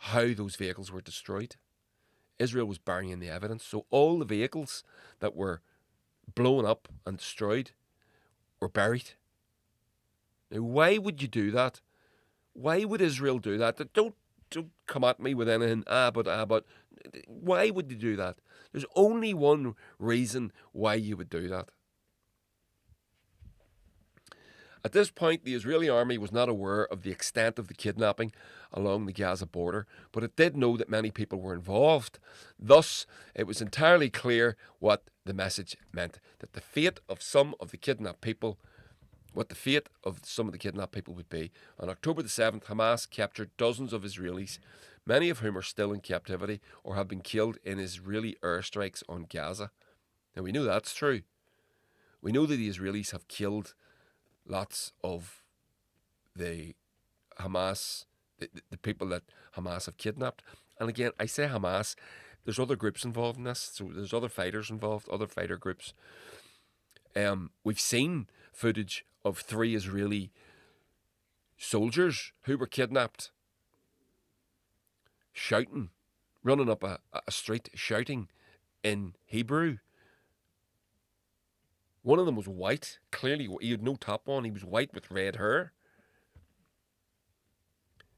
how those vehicles were destroyed. Israel was burying the evidence, so all the vehicles that were blown up and destroyed were buried. Now, why would you do that? Why would Israel do that? Don't come at me with anything, but. Why would you do that? There's only one reason why you would do that. At this point, the Israeli army was not aware of the extent of the kidnapping along the Gaza border, but it did know that many people were involved. Thus, it was entirely clear what the message meant, that the fate of some of the kidnapped people would be. On October the 7th, Hamas captured dozens of Israelis, many of whom are still in captivity or have been killed in Israeli airstrikes on Gaza. Now, we know that's true. We know that the Israelis have killed lots of the Hamas, the people that Hamas have kidnapped. And again, I say Hamas, there's other groups involved in this. So there's other fighters involved, other fighter groups. We've seen footage of 3 Israeli soldiers who were kidnapped, shouting, running up a street, shouting in Hebrew. One of them was white. Clearly, he had no top on. He was white with red hair.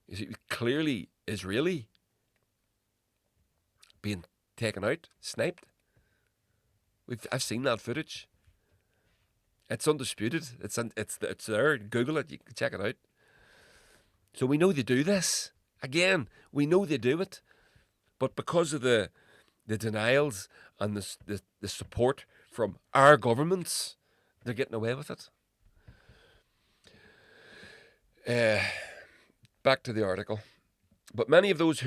He was clearly Israeli. Being taken out, sniped. I've seen that footage. It's undisputed. It's there. Google it. You can check it out. So we know they do this. Again, we know they do it. But because of the denials and the support from our governments, they're getting away with it. Back to the article. But many of those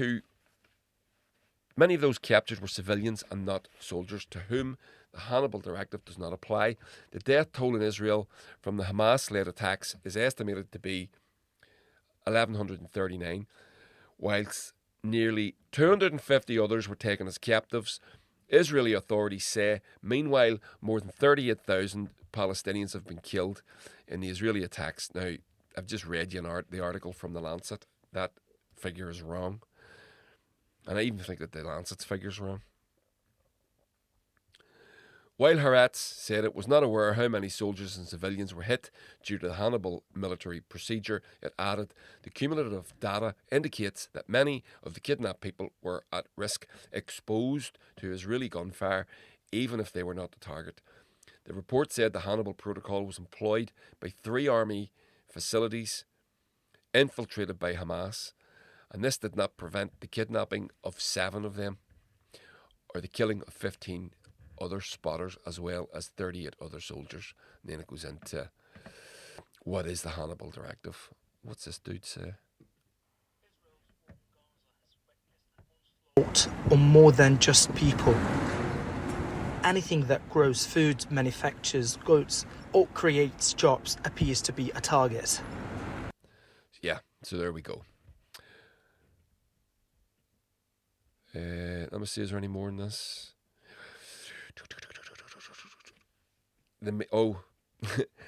captured were civilians and not soldiers, to whom the Hannibal directive does not apply. The death toll in Israel from the Hamas-led attacks is estimated to be 1,139, whilst nearly 250 others were taken as captives. Israeli authorities say, meanwhile, more than 38,000 Palestinians have been killed in the Israeli attacks. Now, I've just read you the article from the Lancet. That figure is wrong. And I even think that the Lancet's figure is wrong. While Haaretz said it was not aware how many soldiers and civilians were hit due to the Hannibal military procedure, it added, the cumulative data indicates that many of the kidnapped people were at risk, exposed to Israeli gunfire, even if they were not the target. The report said the Hannibal protocol was employed by 3 army facilities infiltrated by Hamas, and this did not prevent the kidnapping of 7 of them or the killing of 15 other spotters, as well as 38 other soldiers. And then it goes into what is the Hannibal directive. What's this dude say? On more than just people. Anything that grows food, manufactures goods, or creates jobs appears to be a target. Yeah, so there we go. Let me see, is there any more in this?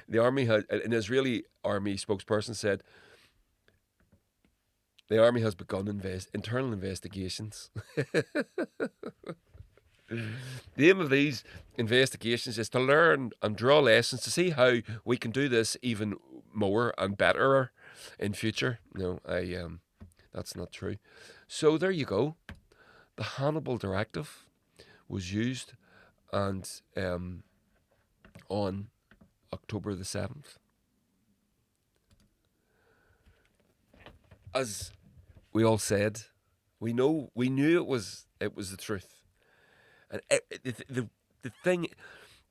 The army had, an Israeli army spokesperson said, the army has begun internal investigations. The aim of these investigations is to learn and draw lessons to see how we can do this even more and better in future. No, that's not true. So there you go. The Hannibal directive was used, and on October the 7th. As we all said, we knew it was the truth. And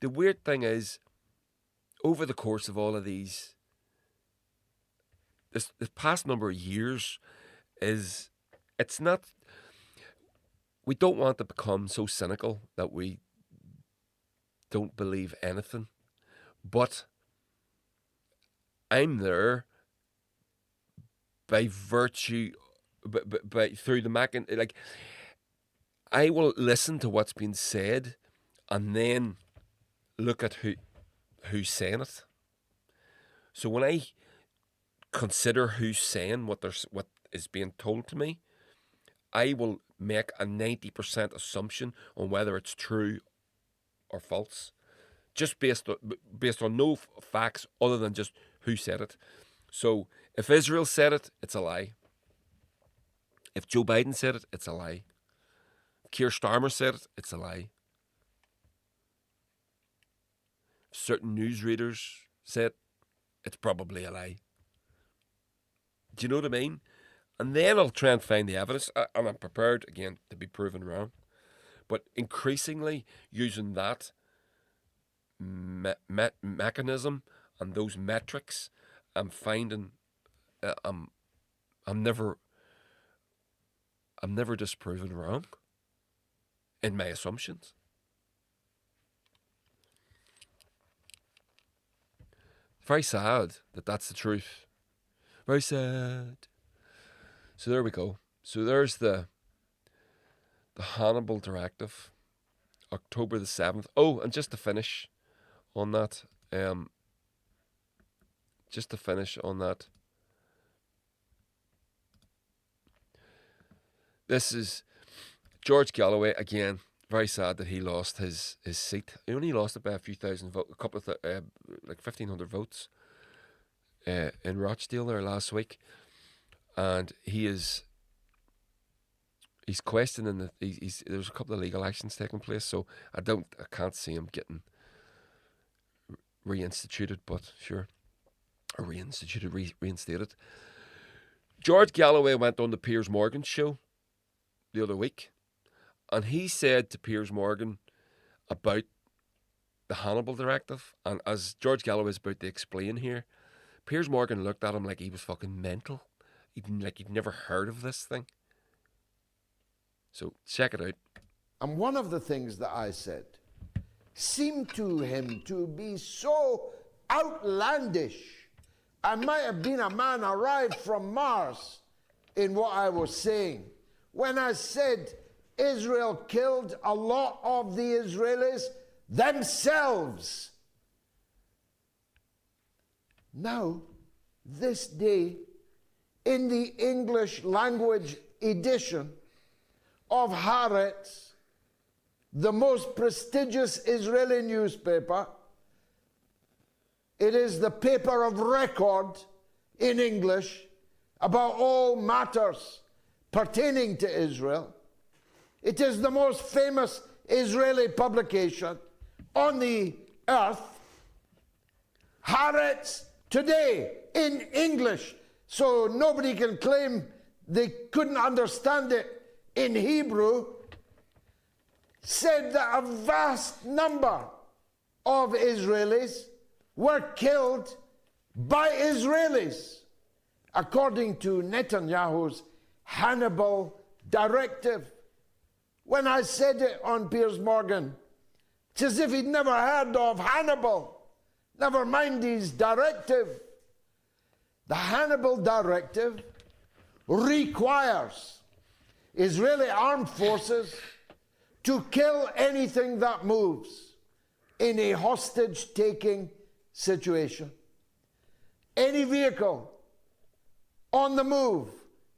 the weird thing is, over the course of all of this past number of years, it's not. We don't want to become so cynical that we don't believe anything. But I'm there by virtue, by through the like, I will listen to what's been said, and then look at who's saying it. So when I consider who's saying what is being told to me, I will make a 90% assumption on whether it's true or false, just based on no facts other than just who said it. So if Israel said it, it's a lie. If Joe Biden said it, it's a lie. If Keir Starmer said it, it's a lie. If certain newsreaders said it, it's probably a lie. Do you know what I mean? And then I'll try and find the evidence, and I'm prepared, again, to be proven wrong. But increasingly, using that mechanism and those metrics, I'm finding I'm never disproven wrong in my assumptions. Very sad that that's the truth. Very sad. So there we go. So there's the Hannibal directive, October the 7th. Oh, and just to finish on that, this is George Galloway again. Very sad that he lost his seat. He only lost it by a few thousand votes, a couple of like 1,500 votes in Rochdale there last week, and he's questioning that there's a couple of legal actions taking place. So I can't see him getting reinstituted, but sure, or reinstated. George Galloway went on the Piers Morgan show the other week, and he said to Piers Morgan about the Hannibal directive. And as George Galloway is about to explain here, Piers Morgan looked at him like he was fucking mental. He'd never heard of this thing. So check it out. And one of the things that I said seemed to him to be so outlandish. I might have been a man arrived from Mars in what I was saying. When I said Israel killed a lot of the Israelis themselves. Now, this day, in the English language edition of Haaretz, the most prestigious Israeli newspaper, it is the paper of record in English about all matters pertaining to Israel. It is the most famous Israeli publication on the earth. Haaretz today in English, so nobody can claim they couldn't understand it in Hebrew, said that a vast number of Israelis were killed by Israelis, according to Netanyahu's Hannibal directive. When I said it on Piers Morgan, it's as if he'd never heard of Hannibal, never mind his directive. The Hannibal directive requires Israeli armed forces to kill anything that moves in a hostage-taking situation. Any vehicle on the move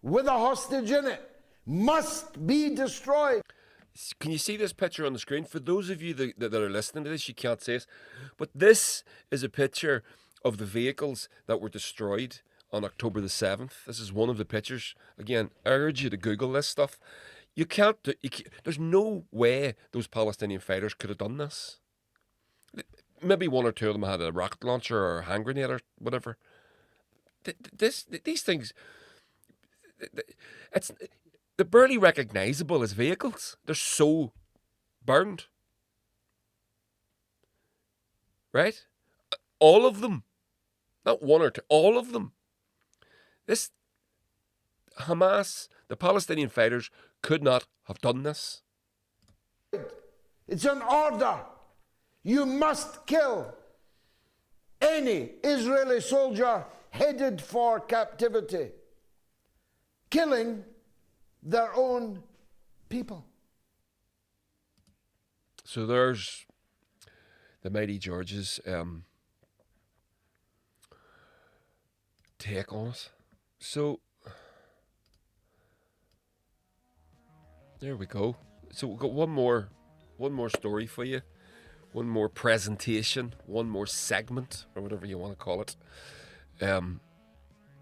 with a hostage in it must be destroyed. Can you see this picture on the screen? For those of you that are listening to this, you can't see it, but this is a picture of the vehicles that were destroyed on October the 7th. This is one of the pictures. Again, I urge you to Google this stuff. There's no way those Palestinian fighters could have done this. Maybe one or two of them had a rocket launcher or a hand grenade or whatever. These things, they're barely recognisable as vehicles. They're so burned. Right? All of them. Not one or two. All of them. This Hamas, the Palestinian fighters, could not have done this. It's an order. You must kill any Israeli soldier headed for captivity, killing their own people. So there's the mighty George's take on it. So there we go. So we've got one more story for you, one more presentation, one more segment, or whatever you want to call it. I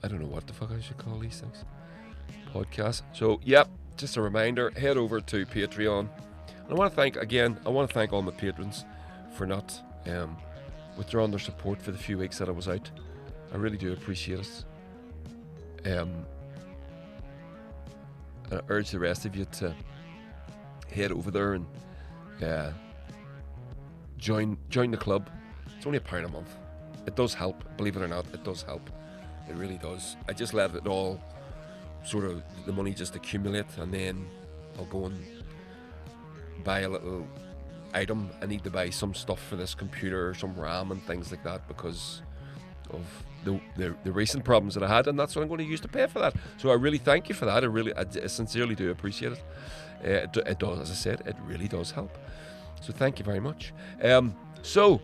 don't know what the fuck I should call these things. Podcast. So yep, just a reminder, head over to Patreon. And I want to thank all my patrons for not withdrawing their support for the few weeks that I was out. I really do appreciate it. And I urge the rest of you to head over there and join the club. It's only £1 a month. It does help, believe it or not. It does help. It really does. I just let it all sort of, the money just accumulate, and then I'll go and buy a little item. I need to buy some stuff for this computer, some RAM and things like that, because of the recent problems that I had, and that's what I'm going to use to pay for that. So I really thank you for that. I sincerely do appreciate it. It does, as I said, it really does help. So thank you very much. So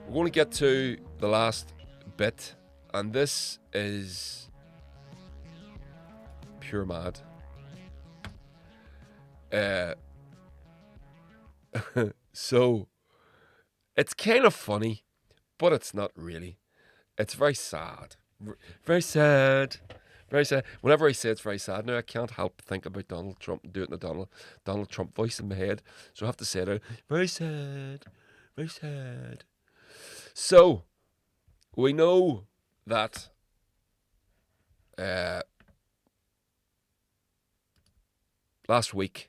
we're going to get to the last bit, and this is pure mad. So it's kind of funny, but it's not really. It's very sad. Very sad. Very sad. Whenever I say it's very sad now, I can't help think about Donald Trump and do it in the Donald Trump voice in my head. So I have to say it out. Very sad. Very sad. So, we know that last week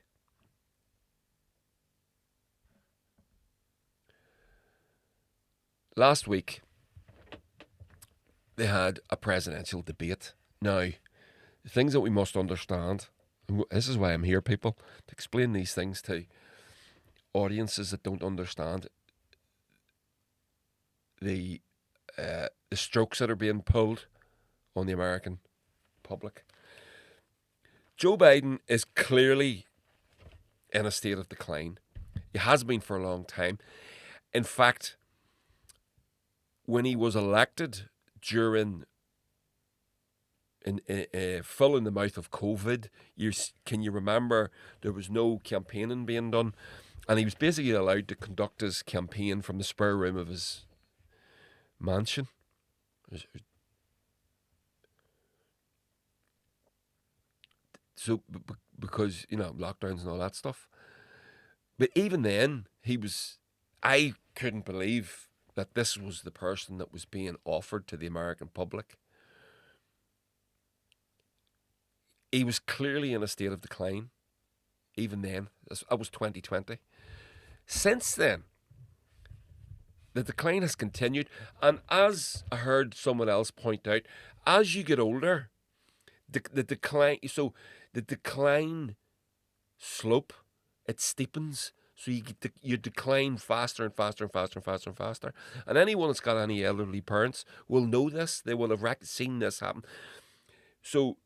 they had a presidential debate. Now, the things that we must understand, and this is why I'm here, people, to explain these things to audiences that don't understand the strokes that are being pulled on the American public. Joe Biden is clearly in a state of decline. He has been for a long time. In fact, when he was elected during full in the mouth of COVID, can you remember there was no campaigning being done, and he was basically allowed to conduct his campaign from the spare room of his mansion. So because lockdowns and all that stuff. But even then, I couldn't believe that this was the person that was being offered to the American public. He was clearly in a state of decline. Even then, that was 2020. Since then, the decline has continued, and as I heard someone else point out, as you get older, the decline slope, it steepens, so you decline faster and faster and faster and faster and faster. And anyone that's got any elderly parents will know this. They will have seen this happen. So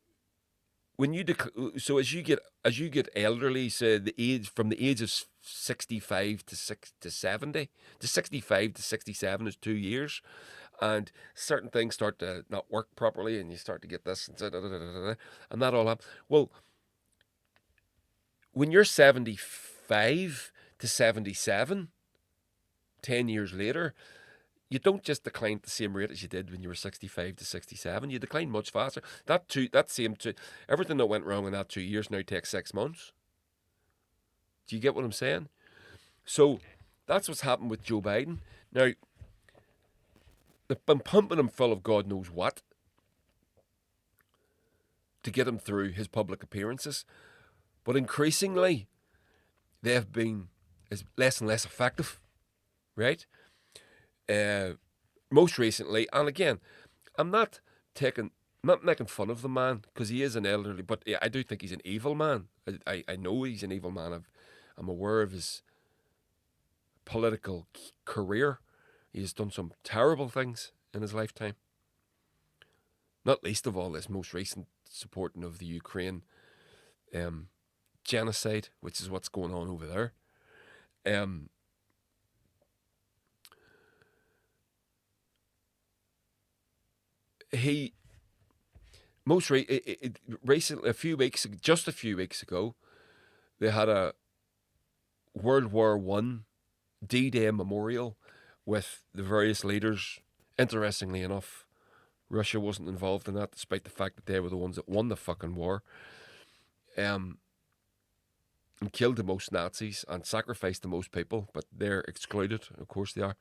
when as you get elderly, say from the age of 65 to 70, to 65 to 67 is 2 years, and certain things start to not work properly, and you start to get this and that all up. Well, when you're 75 to 77, 10 years later, you don't just decline at the same rate as you did when you were 65 to 67. You decline much faster. Everything that went wrong in that 2 years now takes 6 months. Do you get what I'm saying? So that's what's happened with Joe Biden. Now, they've been pumping him full of God knows what to get him through his public appearances. But increasingly, they have been less and less effective, right? Most recently, and again, I'm not making fun of the man, because he is an elderly, but I do think he's an evil man. I know he's an evil man. I'm aware of his political career. He has done some terrible things in his lifetime. Not least of all this most recent supporting of the Ukraine genocide, which is what's going on over there. He recently, just a few weeks ago, they had a World War I D-Day memorial with the various leaders. Interestingly enough, Russia wasn't involved in that, despite the fact that they were the ones that won the fucking war. And killed the most Nazis and sacrificed the most people, but they're excluded. Of course they are.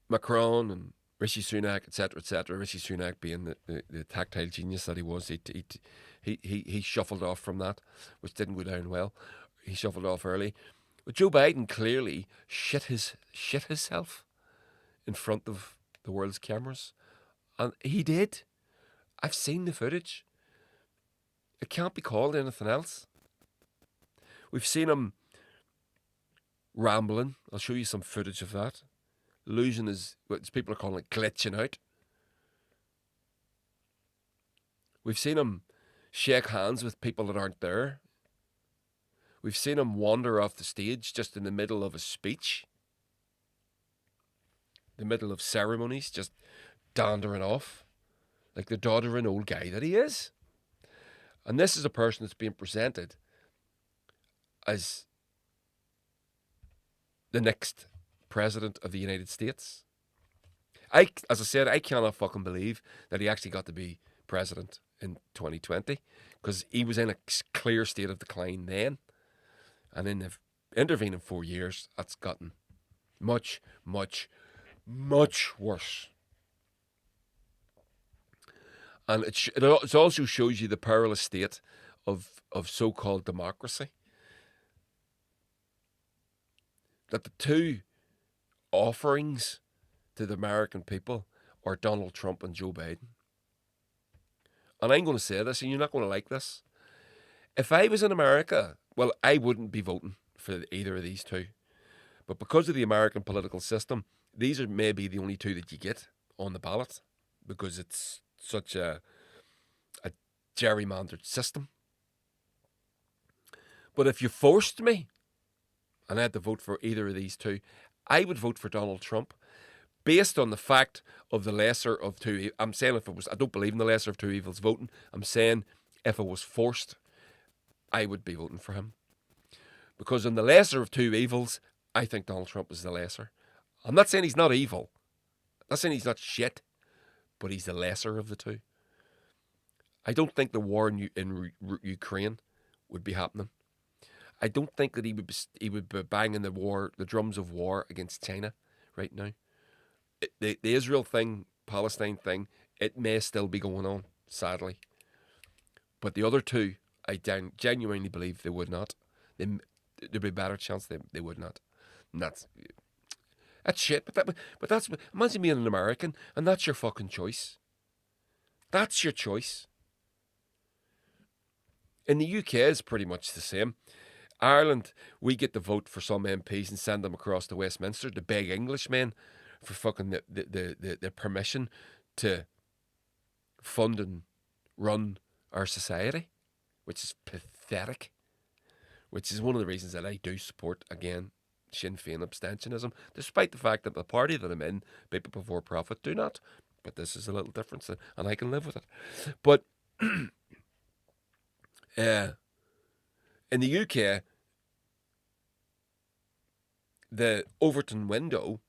Macron and Rishi Sunak, etc., etc. Rishi Sunak being the tactile genius that he was, he shuffled off from that, which didn't go down well. He shuffled off early. But Joe Biden clearly shit himself in front of the world's cameras, and he did. I've seen the footage. It can't be called anything else. We've seen him rambling. I'll show you some footage of that. Losing his, what people are calling it, glitching out. We've seen him shake hands with people that aren't there. We've seen him wander off the stage just in the middle of a speech. The middle of ceremonies, just dandering off. Like the doddering old guy that he is. And this is a person that's being presented as the next president of the United States. As I said, I cannot fucking believe that he actually got to be president in 2020, because he was in a clear state of decline then. And in the intervening 4 years, that's gotten much, much, much worse. And it also shows you the perilous state of so-called democracy. That the two offerings to the American people are Donald Trump and Joe Biden. And I'm going to say this, and you're not going to like this. If I was in America, well, I wouldn't be voting for either of these two. But because of the American political system, these are maybe the only two that you get on the ballot, because it's such a gerrymandered system. But if you forced me, and I had to vote for either of these two, I would vote for Donald Trump, based on the fact of the lesser of two. I'm saying if it was, I don't believe in the lesser of two evils voting. I'm saying if it was forced, I would be voting for him. Because in the lesser of two evils, I think Donald Trump is the lesser. I'm not saying he's not evil. I'm not saying he's not shit, but he's the lesser of the two. I don't think the war in Ukraine would be happening. I don't think that he would be banging the drums of war against China right now. The Israel thing, Palestine thing, it may still be going on, sadly. But the other two, I genuinely believe they would not. There'd be a better chance they would not. And that's shit. But that's, imagine being an American and that's your fucking choice. That's your choice. In the UK, it's pretty much the same. Ireland, we get to vote for some MPs and send them across to Westminster to beg Englishmen for fucking the permission to fund and run our society, which is pathetic. Which is one of the reasons that I do support, again, Sinn Féin abstentionism, despite the fact that the party that I'm in, people before profit, do not. But this is a little difference, and I can live with it. But in the UK, the Overton window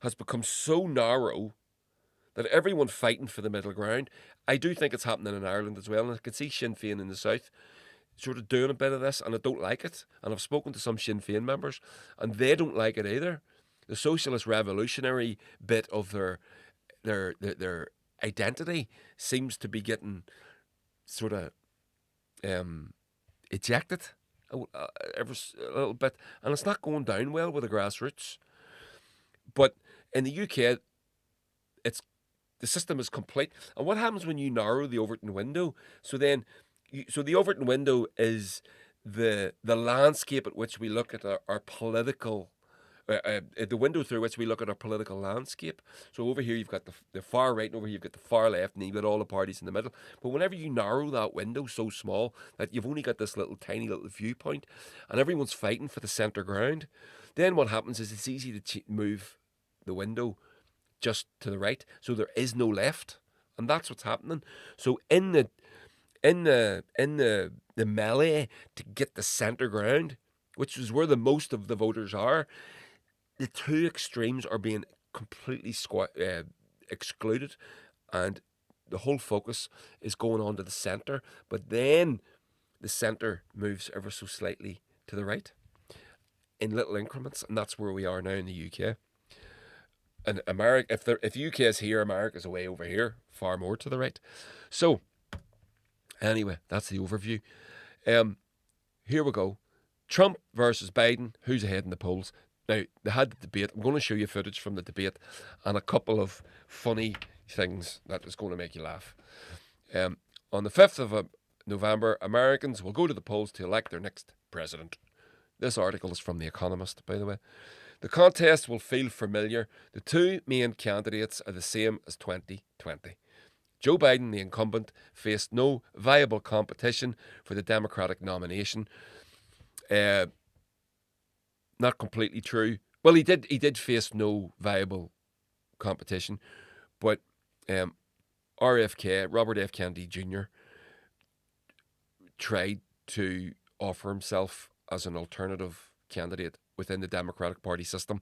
has become so narrow that everyone fighting for the middle ground. I do think it's happening in Ireland as well, and I can see Sinn Féin in the south sort of doing a bit of this, and I don't like it. And I've spoken to some Sinn Féin members, and they don't like it either. The socialist revolutionary bit of their identity seems to be getting sort of ejected a little bit, and it's not going down well with the grassroots. But in the UK, the system is complete. And what happens when you narrow the Overton window? So the Overton window is the landscape at which we look at our political. The window through which we look at our political landscape. So over here you've got the far right, and over here you've got the far left, and you've got all the parties in the middle. But whenever you narrow that window so small that you've only got this tiny little viewpoint, and everyone's fighting for the centre ground, then what happens is it's easy to move the window just to the right, so there is no left, and that's what's happening. So in the melee to get the centre ground, which is where the most of the voters are, the two extremes are being completely excluded, and the whole focus is going on to the centre. But then the centre moves ever so slightly to the right in little increments, and that's where we are now in the UK. And America, if UK is here, America's away over here, far more to the right. So anyway, that's the overview. Here we go. Trump versus Biden. Who's ahead in the polls? Now, they had the debate. I'm going to show you footage from the debate and a couple of funny things that is going to make you laugh. On the 5th of November, Americans will go to the polls to elect their next president. This article is from The Economist, by the way. The contest will feel familiar. The two main candidates are the same as 2020. Joe Biden, the incumbent, faced no viable competition for the Democratic nomination. Not completely true. Well, he did face no viable competition, but RFK, Robert F. Kennedy Jr., tried to offer himself as an alternative candidate within the Democratic Party system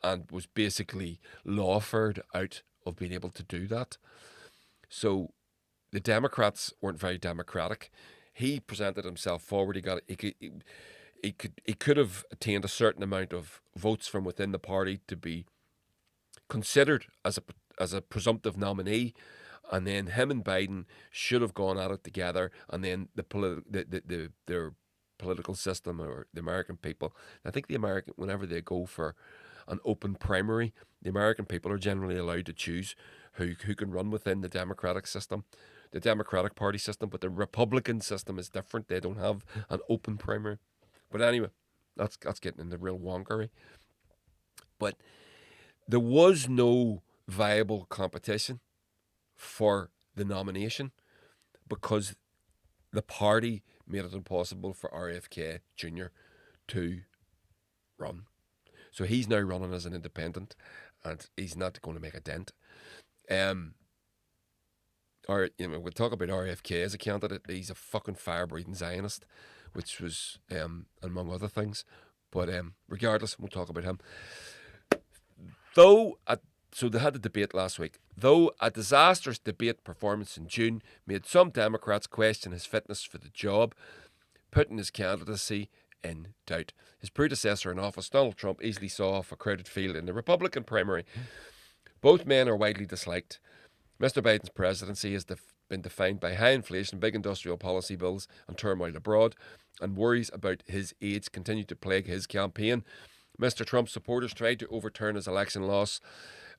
and was basically lawfered out of being able to do that. So the Democrats weren't very democratic. He presented himself forward. He could have attained a certain amount of votes from within the party to be considered as a presumptive nominee, and then him and Biden should have gone at it together, and then their political system, or the American people. I think whenever they go for an open primary, the American people are generally allowed to choose who can run within the Democratic system, the Democratic Party system, but the Republican system is different. They don't have an open primary. But anyway, that's getting into real wonkery. But there was no viable competition for the nomination because the party made it impossible for RFK Jr. to run. So he's now running as an independent, and he's not going to make a dent. We'll talk about RFK as a candidate. He's a fucking fire-breathing Zionist, which was among other things. But regardless, we'll talk about him. So they had the debate last week. Though a disastrous debate performance in June made some Democrats question his fitness for the job, putting his candidacy in doubt. His predecessor in office, Donald Trump, easily saw off a crowded field in the Republican primary. Both men are widely disliked. Mr. Biden's presidency has been defined by high inflation, big industrial policy bills, and turmoil abroad, and worries about his aides continue to plague his campaign. Mr. Trump's supporters tried to overturn his election loss.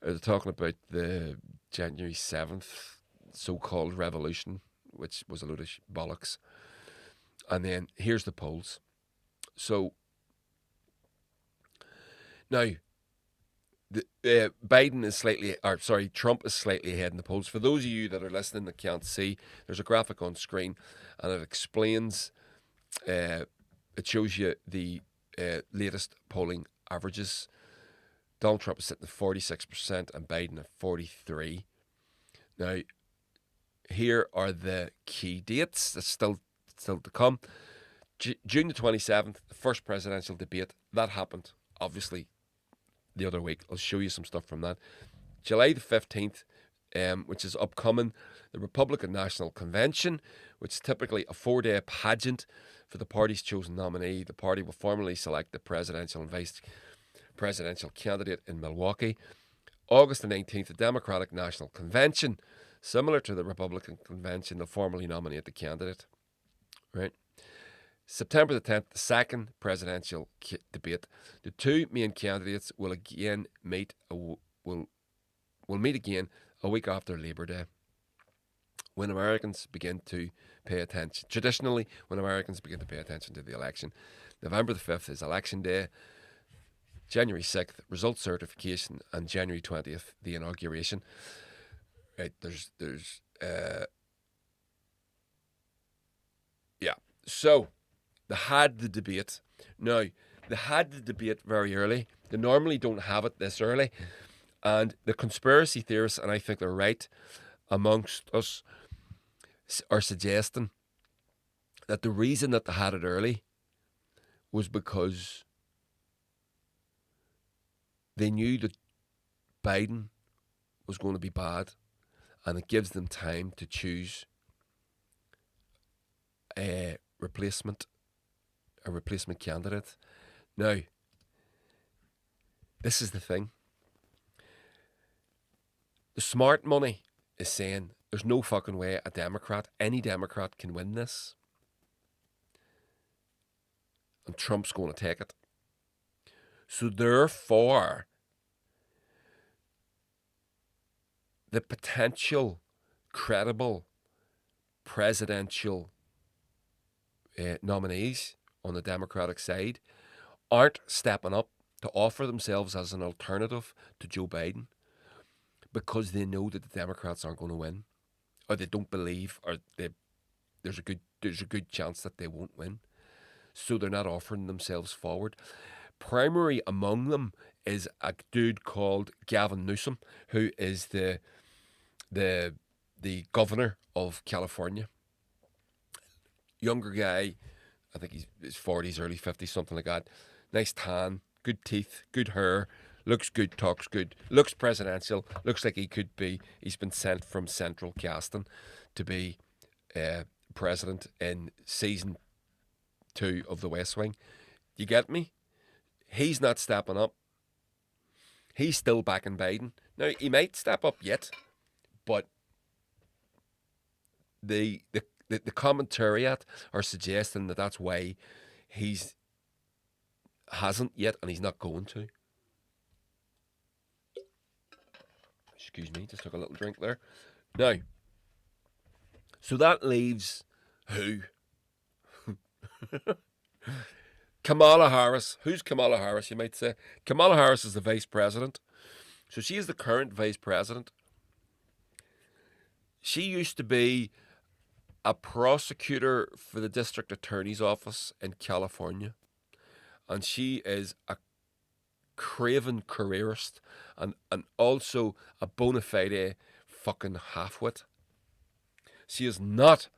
They're talking about the January 7th so-called revolution, which was a load of bollocks. And then here's the polls. So now, Trump is slightly ahead in the polls. For those of you that are listening that can't see, there's a graphic on screen, and it explains. It shows you the latest polling averages. Donald Trump is sitting at 46% and Biden at 43%. Now, here are the key dates that's still to come. June the 27th, the first presidential debate. That happened, obviously, the other week. I'll show you some stuff from that. July the 15th, which is upcoming, the Republican National Convention, which is typically a 4-day pageant for the party's chosen nominee. The party will formally select the presidential and vice presidential candidate in Milwaukee. August the 19th, the Democratic National Convention. Similar to the Republican Convention, they'll formally nominate the candidate. Right. September the 10th, the second presidential debate. The two main candidates will again meet again a week after Labor Day, when Americans begin to pay attention. Traditionally, when Americans begin to pay attention to the election. November the 5th is Election Day. January 6th, result certification, and January 20th, the inauguration. Right, so they had the debate. Now, they had the debate very early. They normally don't have it this early. And the conspiracy theorists, and I think they're right, amongst us, are suggesting that the reason that they had it early was because they knew that Biden was going to be bad, and it gives them time to choose a replacement candidate. Now, this is the thing. The smart money is saying there's no fucking way any Democrat can win this. And Trump's going to take it. So therefore, the potential credible presidential nominees on the Democratic side aren't stepping up to offer themselves as an alternative to Joe Biden because they know that the Democrats aren't going to win, or they don't believe, or there's a good chance that they won't win. So they're not offering themselves forward. Primary among them is a dude called Gavin Newsom, who is the governor of California. Younger guy, I think he's his 40s, early 50s, something like that. Nice tan, good teeth, good hair, looks good, talks good, looks presidential, looks like he's been sent from central casting to be president in season 2 of The West Wing. You get me? He's not stepping up. He's still backing Biden. Now, he might step up yet, but the commentariat are suggesting that that's why hasn't yet, and he's not going to. Excuse me, just took a little drink there. Now, so that leaves who? Kamala Harris. Who's Kamala Harris, you might say? Kamala Harris is the vice president. So she is the current vice president. She used to be a prosecutor for the district attorney's office in California. And she is a craven careerist and also a bona fide fucking halfwit. She is not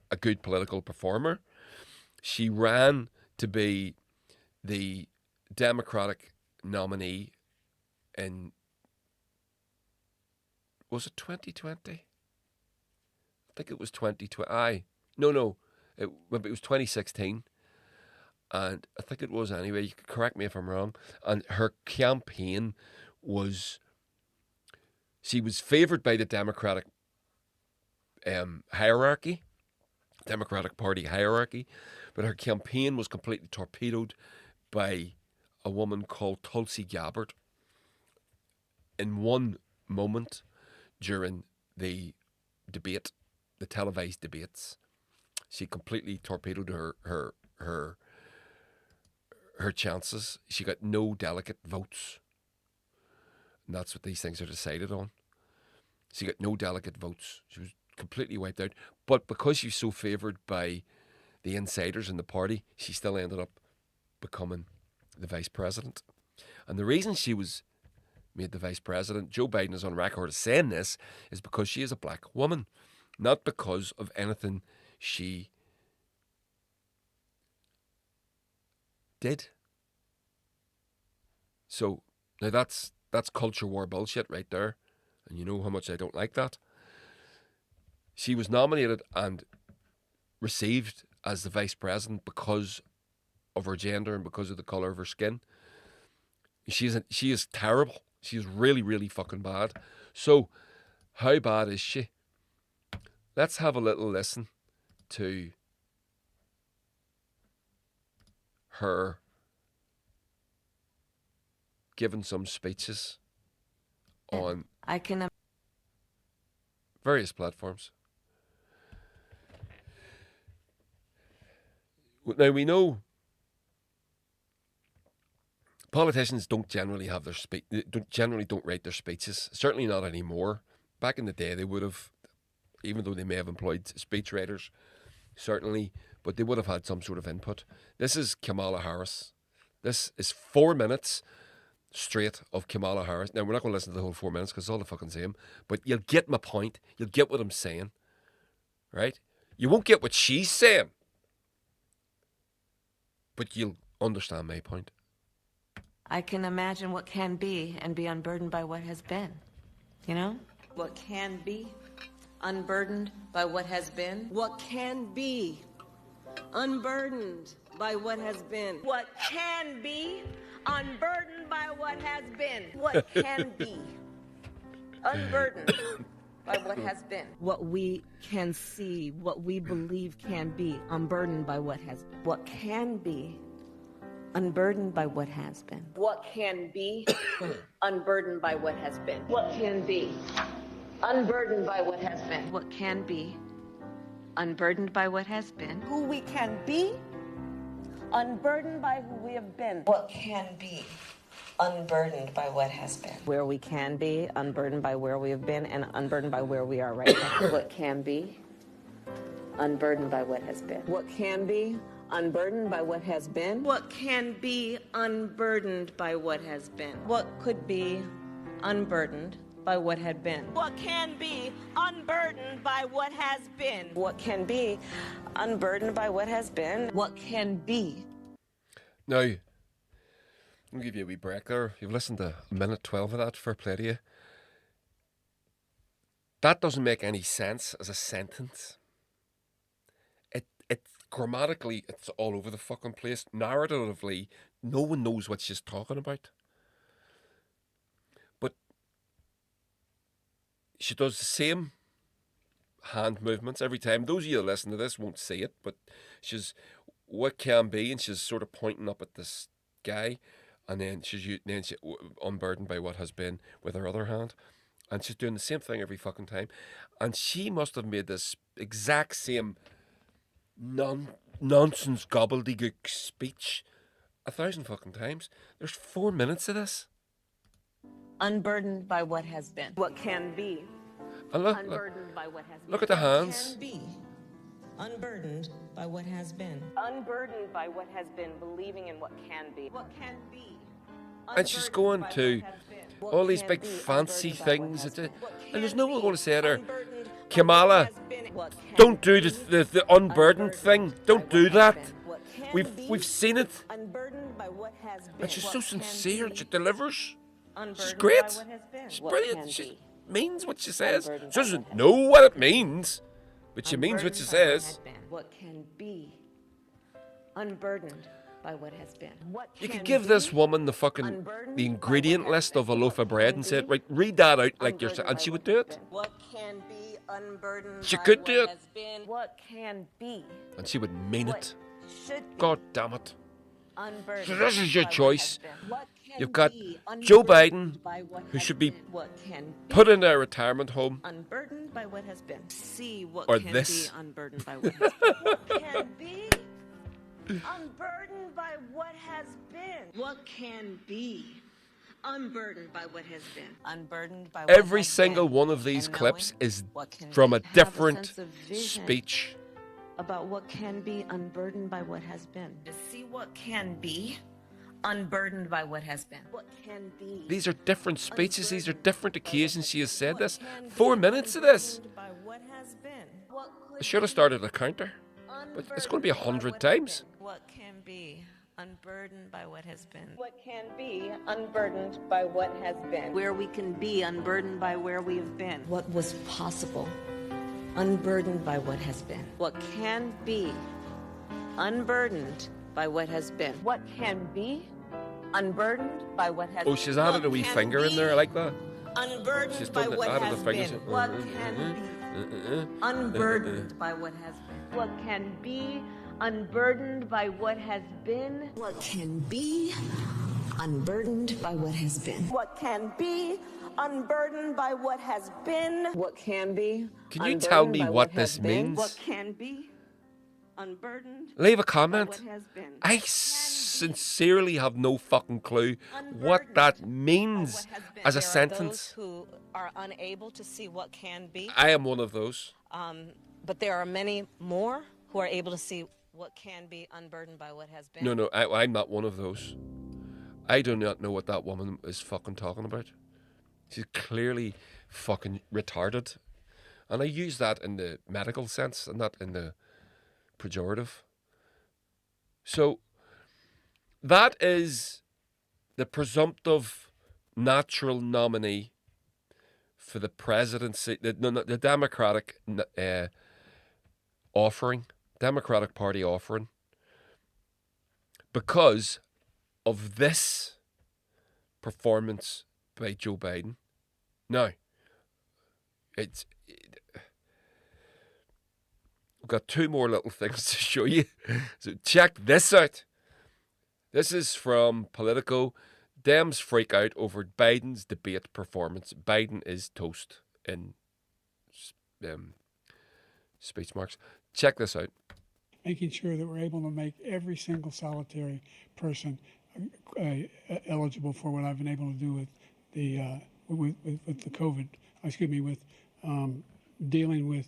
a good political performer. She ran to be the Democratic nominee in, was it 2020? I think it was 2020. No, it was 2016. And I think it was anyway. You can correct me if I'm wrong. And her campaign she was favoured by the Democratic hierarchy, Democratic Party hierarchy, but her campaign was completely torpedoed by a woman called Tulsi Gabbard. In one moment during the debate, the televised debates, she completely torpedoed her chances. She got no delegate votes. And that's what these things are decided on. She got no delegate votes. She was completely wiped out. But because she's so favoured by the insiders in the party, she still ended up becoming the vice president. And the reason she was made the vice president, Joe Biden is on record as saying this, is because she is a black woman, not because of anything she did. So now that's culture war bullshit right there, and you know how much I don't like that. She was nominated and received as the vice president because of her gender and because of the colour of her skin. She is terrible. She is really, really fucking bad. So, how bad is she? Let's have a little listen to her giving some speeches on various platforms. Now, we know politicians don't generally have don't write their speeches. Certainly not anymore. Back in the day, they would have, even though they may have employed speech writers, certainly, but they would have had some sort of input. This is Kamala Harris. This is 4 minutes straight of Kamala Harris. Now, we're not going to listen to the whole 4 minutes because it's all the fucking same, but you'll get my point. You'll get what I'm saying, right? You won't get what she's saying, but you'll understand my point. I can imagine what can be and be unburdened by what has been, you know? What can be unburdened by what has been. What can be unburdened by what has been. What can be unburdened by what has been. What can be unburdened by what has been. What we can see, what we believe can be unburdened by what has been. What can be unburdened by what has been. What can be unburdened by what has been. What can be unburdened by what has been. What can be unburdened by what has been. Who we can be unburdened by who we have been. What can be, unburdened by what has been. Where we can be, unburdened by where we have been, and unburdened by where we are right now. What can be, unburdened by what has been. What can be, unburdened by what has been. What can be, unburdened by what has been. What could be, unburdened by what had been. What can be, unburdened by what has been. What can be, unburdened by what has been. What can be. Now, I'll give you a wee break there. You've listened to a minute 12 of that, fair play to you. That doesn't make any sense as a sentence. It grammatically, it's all over the fucking place. Narratively, no one knows what she's talking about. But she does the same hand movements every time. Those of you that listen to this won't see it, but she's what can be, and she's sort of pointing up at this guy, and then she's unburdened by what has been with her other hand, and she's doing the same thing every fucking time, and she must have made this exact same nonsense gobbledygook speech 1,000 fucking times. There's 4 minutes of this. Unburdened by what has been. What can be. And look, Unburdened by what has been. look at the hands. Can be. Unburdened by what has been. Unburdened by what has been, believing in what can be. What can be. And she's going to all these big fancy things. And there's no one going to say to her, Kamala, don't do the unburdened thing. Don't do that. We've seen it. And she's so sincere. She delivers. She's great. She's brilliant. She means what she says. She doesn't know what it means, but she means what she says. What can be, unburdened by what has been. You could give this woman the ingredient list of a loaf of bread and say, right, read that out like you're saying, and she would do it. What can be unburdened She by could what do it. has been. What can be, And she would mean it. should be, God damn it. unburdened. So this is your by what choice. has been. What can You've got be, Joe unburdened Biden, by what who has should be been. What can be, put in a retirement home, Unburdened by what has been. See what Or can this. be unburdened by what has been. what can be, unburdened by what has been. What can be unburdened by what has been. Unburdened by what every has single been. one of these And clips knowing is what can from be. a Have different sense of vision speech. about what can be, unburdened by what has been. To see what can be unburdened by what has been. What can be, These are different speeches. These are different occasions she has said this. can 4 be, minutes of this. unburdened by what has been. What I could should have started a counter. But it's going to be 100 times. What can be unburdened by what has been. What can be, unburdened by what has been. Where we can be unburdened by where we have been. What was possible, unburdened by what has been. What can be unburdened by what has been. What can be, Unburdened by what has been. Oh, she's added a wee What can finger in there. I be like that. Unburdened She's by done it, what added has the fingers. been. what can be, Unburdened by what has been. what can be, unburdened by what has been. What can be unburdened by what has been. What can be, unburdened by what has been. What can be. Can you tell unburdened me by what has this been. means? What can be, unburdened Leave a by comment. what has been. I sincerely have no fucking clue what that means What has been. as a There are sentence. those who are unable to see what can be, I am one of those. but there are many more who are able to see what can be unburdened by what has been. No, I'm not one of those. I do not know what that woman is fucking talking about. She's clearly fucking retarded. And I use that in the medical sense and not in the pejorative. So, that is the presumptive natural nominee for the presidency, the Democratic offering, Democratic Party offering, because of this performance by Joe Biden. Now, we've got two more little things to show you. So check this out. This is from Politico. Dems freak out over Biden's debate performance. Biden is toast in speech marks. Check this out. making sure that we're able to make every single solitary person eligible for what I've been able to do with the with the COVID. With dealing with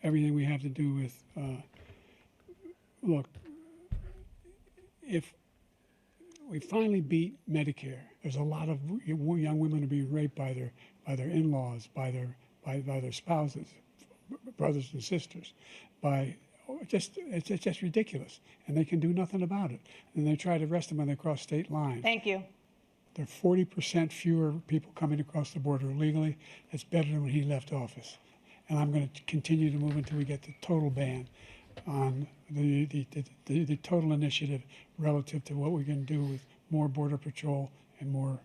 everything we have to do with. Look, if we finally beat Medicare, there's a lot of young women are being raped by their in-laws, by their spouses, brothers and sisters, it's just ridiculous, and they can do nothing about it. And they try to arrest them when they cross state lines. Thank you. There are 40% fewer people coming across the border illegally. It's better than when he left office. And I'm going to continue to move until we get the total ban on the total initiative relative to what we can do with more border patrol and more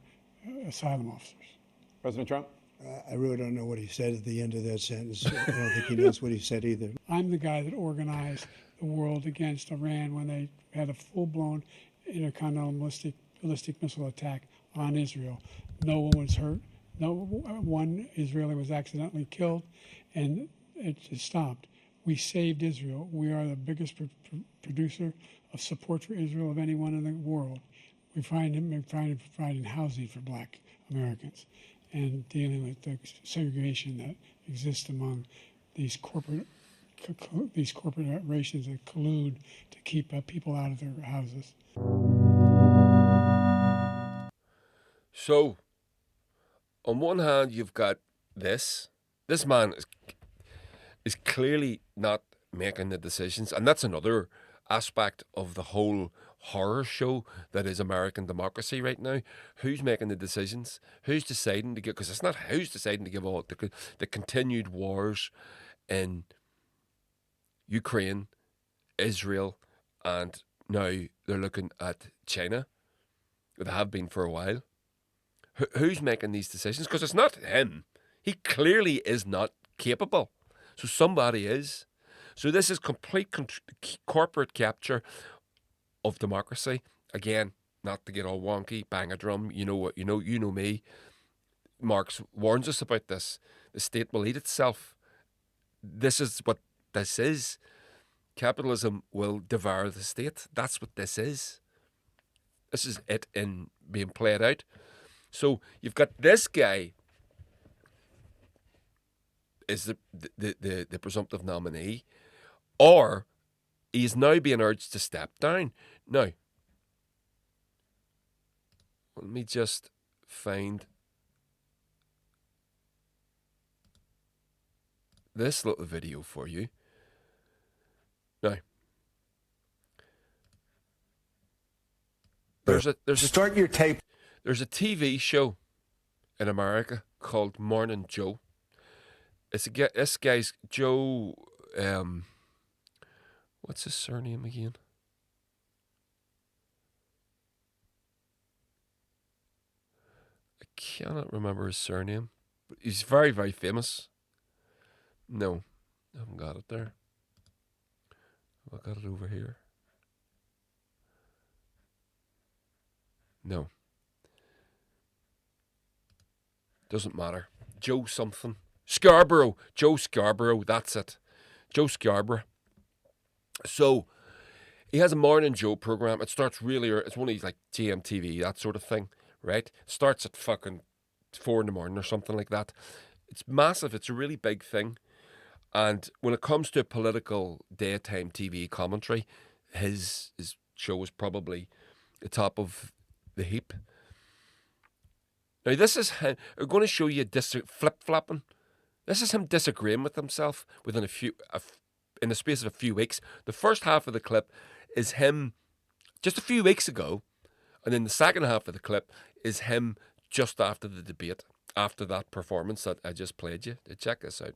asylum officers. President Trump? I really don't know what he said at the end of that sentence. I don't think he knows what he said either. I'm the guy that organized the world against Iran when they had a full-blown intercontinental ballistic missile attack on Israel. No one was hurt. No one Israeli was accidentally killed, and it just stopped. We saved Israel. We are the biggest producer of support for Israel of anyone in the world. We're providing housing for Black Americans and dealing with the segregation that exists among these corporations that collude to keep people out of their houses. So, on one hand, you've got this. This man is clearly not making the decisions, and that's another aspect of the whole horror show that is American democracy right now. Who's making the decisions? Who's deciding to give? Because it's not who's deciding to give all the continued wars in Ukraine, Israel, and now they're looking at China. They have been for a while. Who's making these decisions? Because it's not him. He clearly is not capable. So somebody is. So this is complete corporate capture of democracy. Again, not to get all wonky, bang a drum. You know what? You know me. Marx warns us about this. The state will eat itself. This is what this is. Capitalism will devour the state. That's what this is. This is it in being played out. So you've got this guy is the presumptive nominee, or he's now being urged to step down. Now, let me just find this little video for you. Now, Start your tape. There's a TV show in America called Morning Joe. This guy's Joe. What's his surname again? I cannot remember his surname, but he's very, very famous. No, I haven't got it there. Have I got it over here? No. Doesn't matter. Joe something. Scarborough. Joe Scarborough. That's it. Joe Scarborough. So, he has a Morning Joe program. It starts really early. It's only like GMTV, that sort of thing, right? It starts at fucking 4 in the morning or something like that. It's massive. It's a really big thing. And when it comes to political daytime TV commentary, his show is probably the top of the heap. Now, this is him. I'm going to show you flip-flopping. This is him disagreeing with himself within in the space of a few weeks. The first half of the clip is him just a few weeks ago, and then the second half of the clip is him just after the debate, after that performance that I just played you. Check this out.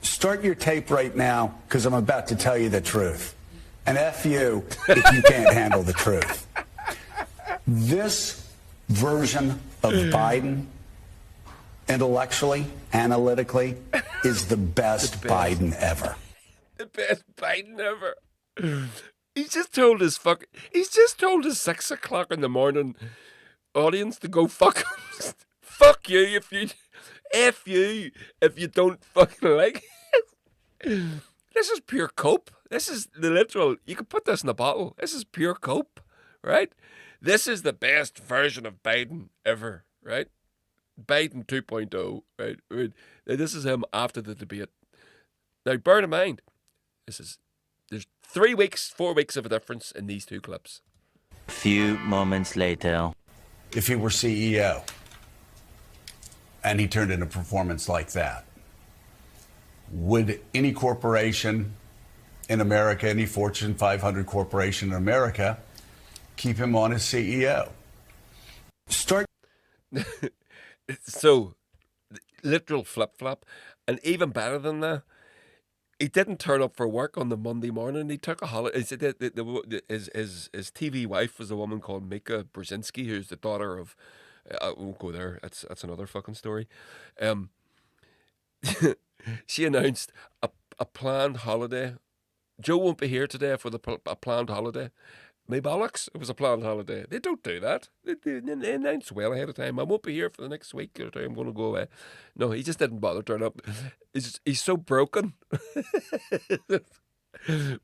Start your tape right now, because I'm about to tell you the truth. And F you if you can't handle the truth. This version of Biden, intellectually, analytically, is the best Biden ever. The best Biden ever. He's just told his 6 o'clock in the morning audience to go fuck him. Fuck you if you F you if you don't fucking like it. This is pure cope. This is the literal. You can put this in a bottle. This is pure cope, right? This is the best version of Biden ever, right? Biden 2.0, right? This is him after the debate. Now, bear in mind, there's 3 weeks, 4 weeks of a difference in these two clips. Few moments later. If he were CEO and he turned in a performance like that, would any corporation in America, any Fortune 500 corporation in America, keep him on as CEO? Start. So, literal flip-flop. And even better than that, he didn't turn up for work on the Monday morning. He took a holiday. His TV wife was a woman called Mika Brzezinski, who's the daughter of... I won't go there. That's another fucking story. She announced a planned holiday. Joe won't be here today for a planned holiday. Me bollocks, it was a planned holiday. They don't do that. They announce well ahead of time. I won't be here for the next week or two. I'm going to go away. No, he just didn't bother turning up. He's so broken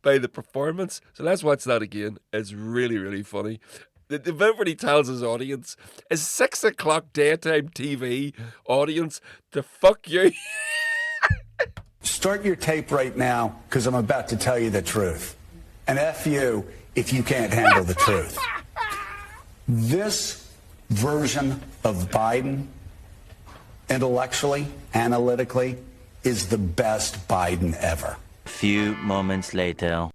by the performance. So let's watch that again. It's really, really funny. The bit where he tells his audience, his 6 o'clock daytime TV audience, to fuck you. Start your tape right now, because I'm about to tell you the truth. And F you if you can't handle the truth. This version of Biden, intellectually, analytically, is the best Biden ever. Few moments later.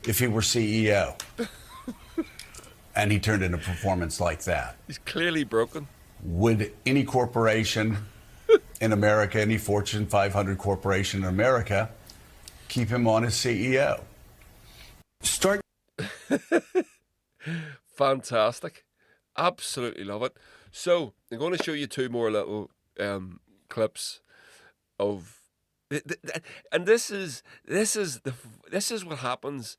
If he were CEO and he turned in a performance like that, he's clearly broken. Would any corporation in America, any Fortune 500 corporation in America, keep him on as CEO? Start. Fantastic. Absolutely love it. So, I'm going to show you 2 more little clips of... And this is what happens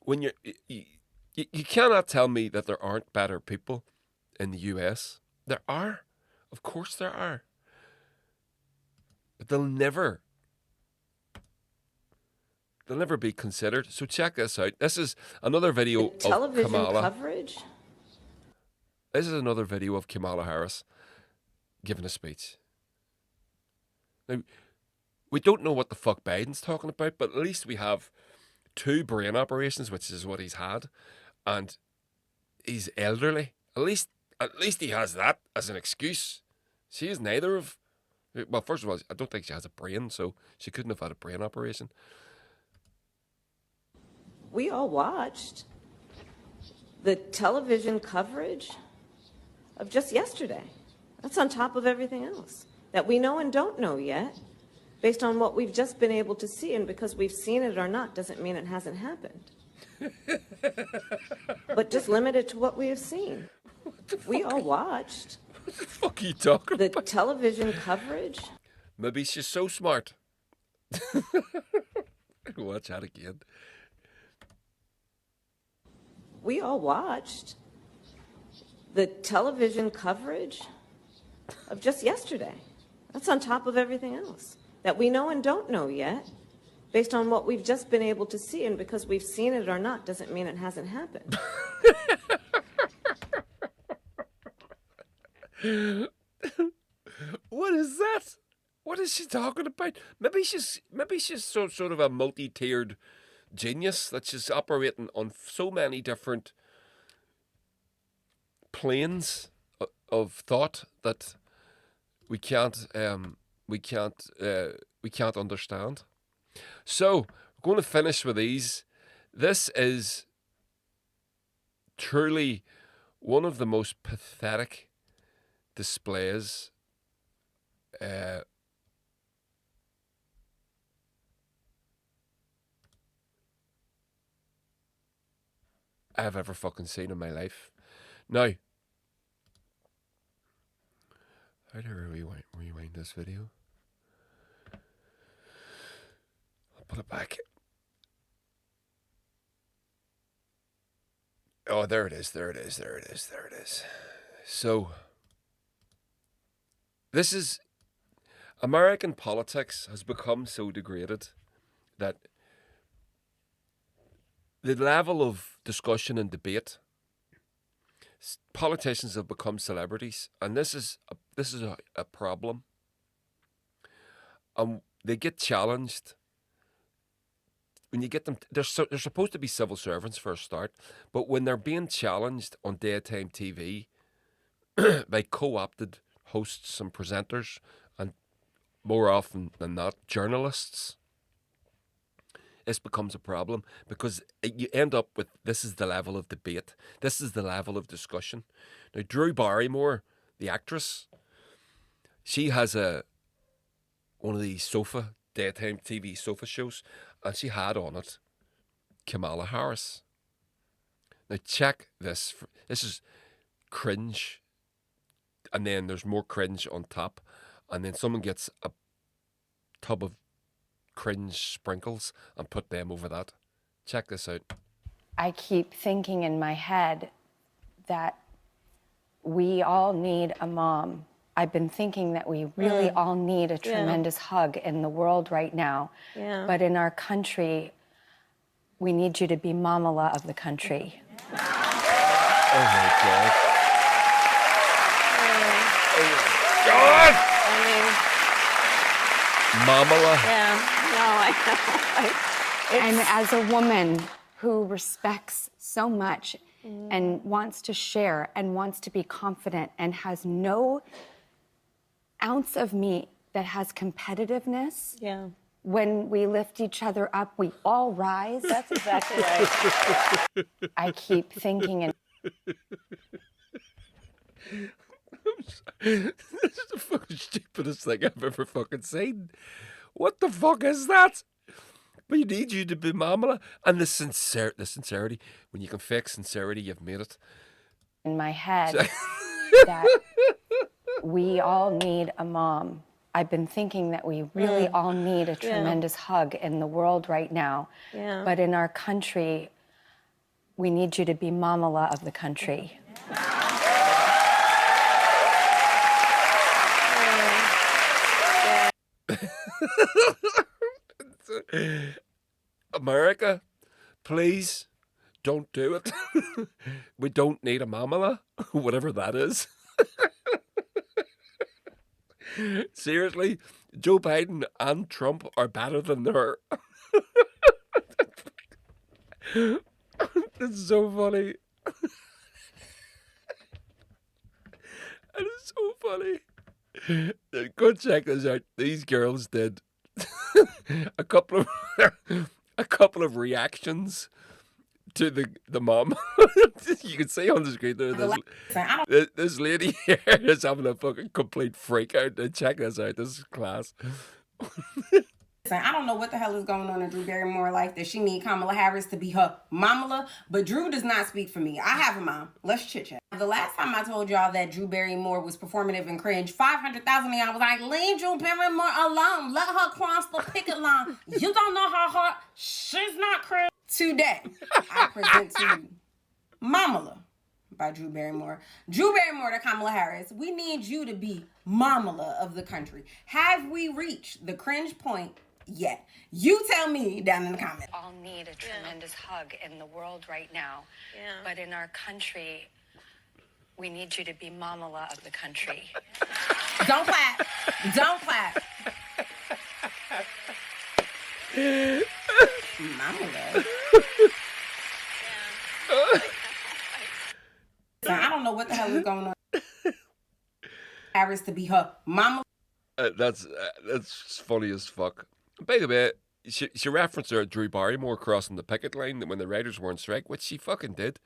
when you cannot tell me that there aren't better people in the US. There are. Of course there are. But they'll never be considered. So check this out. This is another video of Kamala. Coverage? This is another video of Kamala Harris giving a speech. Now, we don't know what the fuck Biden's talking about, but at least we have 2 brain operations, which is what he's had, and he's elderly. At least he has that as an excuse. She is neither of... Well, first of all, I don't think she has a brain, so she couldn't have had a brain operation. We all watched the television coverage of just yesterday. That's on top of everything else that we know and don't know yet, based on what we've just been able to see. And because we've seen it or not doesn't mean it hasn't happened. But just limited to what we have seen. We all watched. What the fuck are you talking the about? Television coverage. Maybe she's so smart. Watch that again. We all watched the television coverage of just yesterday. That's on top of everything else that we know and don't know yet, based on what we've just been able to see. And because we've seen it or not doesn't mean it hasn't happened. What is that? What is she talking about? Maybe she's sort of a multi-tiered genius that she's operating on so many different planes of thought that we can't understand. So we're going to finish with these. This is truly one of the most pathetic displays I've ever fucking seen in my life. Now, how do I rewind this video? I'll put it back. Oh, there it is. So, this is... American politics has become so degraded that the level of discussion and debate. Politicians have become celebrities, and this is a problem. They get challenged. When you get them, they're supposed to be civil servants for a start, but when they're being challenged on daytime TV by co-opted hosts and presenters, and more often than not, journalists, this becomes a problem because you end up with, this is the level of debate, this is the level of discussion. Now, Drew Barrymore, the actress, she has one of these daytime TV sofa shows, and she had on it Kamala Harris. Now check this. This is cringe, and then there's more cringe on top, and then someone gets a tub of cringe sprinkles and put them over that. Check this out. I keep thinking in my head that we all need a mom. I've been thinking that we really all need a tremendous hug in the world right now. Yeah. But in our country, we need you to be Mamala of the country. Oh my God. Oh my God! Mamala. Yeah, no, I know. And as a woman who respects so much and wants to share and wants to be confident and has no ounce of me that has competitiveness. Yeah. When we lift each other up, we all rise. That's exactly right. I keep thinking and This is the fucking stupidest thing I've ever fucking seen. What the fuck is that? We need you to be Mamala. And the sincerity. When you can fake sincerity, you've made it. in my head that we all need a mom. I've been thinking that we really all need a tremendous hug in the world right now. Yeah. But in our country, we need you to be Mamala of the country. America, please don't do it. We don't need a Mamala, whatever that is. Seriously, Joe Biden and Trump are better than her. It's so funny. It is so funny. Go check this out. These girls did a couple of reactions to the mom. You can see on the screen there, this lady here is having a fucking complete freak out. Check this out. This is class. I don't know what the hell is going on in Drew Barrymore's life that she need Kamala Harris to be her Mamala, but Drew does not speak for me. I have a mom. Let's chit chat. The last time I told y'all that Drew Barrymore was performative and cringe, 500,000 of y'all was like, leave Drew Barrymore alone. Let her cross the picket line. You don't know her heart. She's not cringe. Today, I present to you Mamala by Drew Barrymore. Drew Barrymore to Kamala Harris. We need you to be Mamala of the country. Have we reached the cringe point yet? You tell me down in the comments. All need a tremendous hug in the world right now. Yeah. But in our country, we need you to be Mamala of the country. Don't clap. Don't clap. Mamala. I don't know what the hell is going on. Harris to be her mama. That's funny as fuck. By the way, she referenced her Drew Barrymore crossing the picket line when the Riders were on strike, which she fucking did.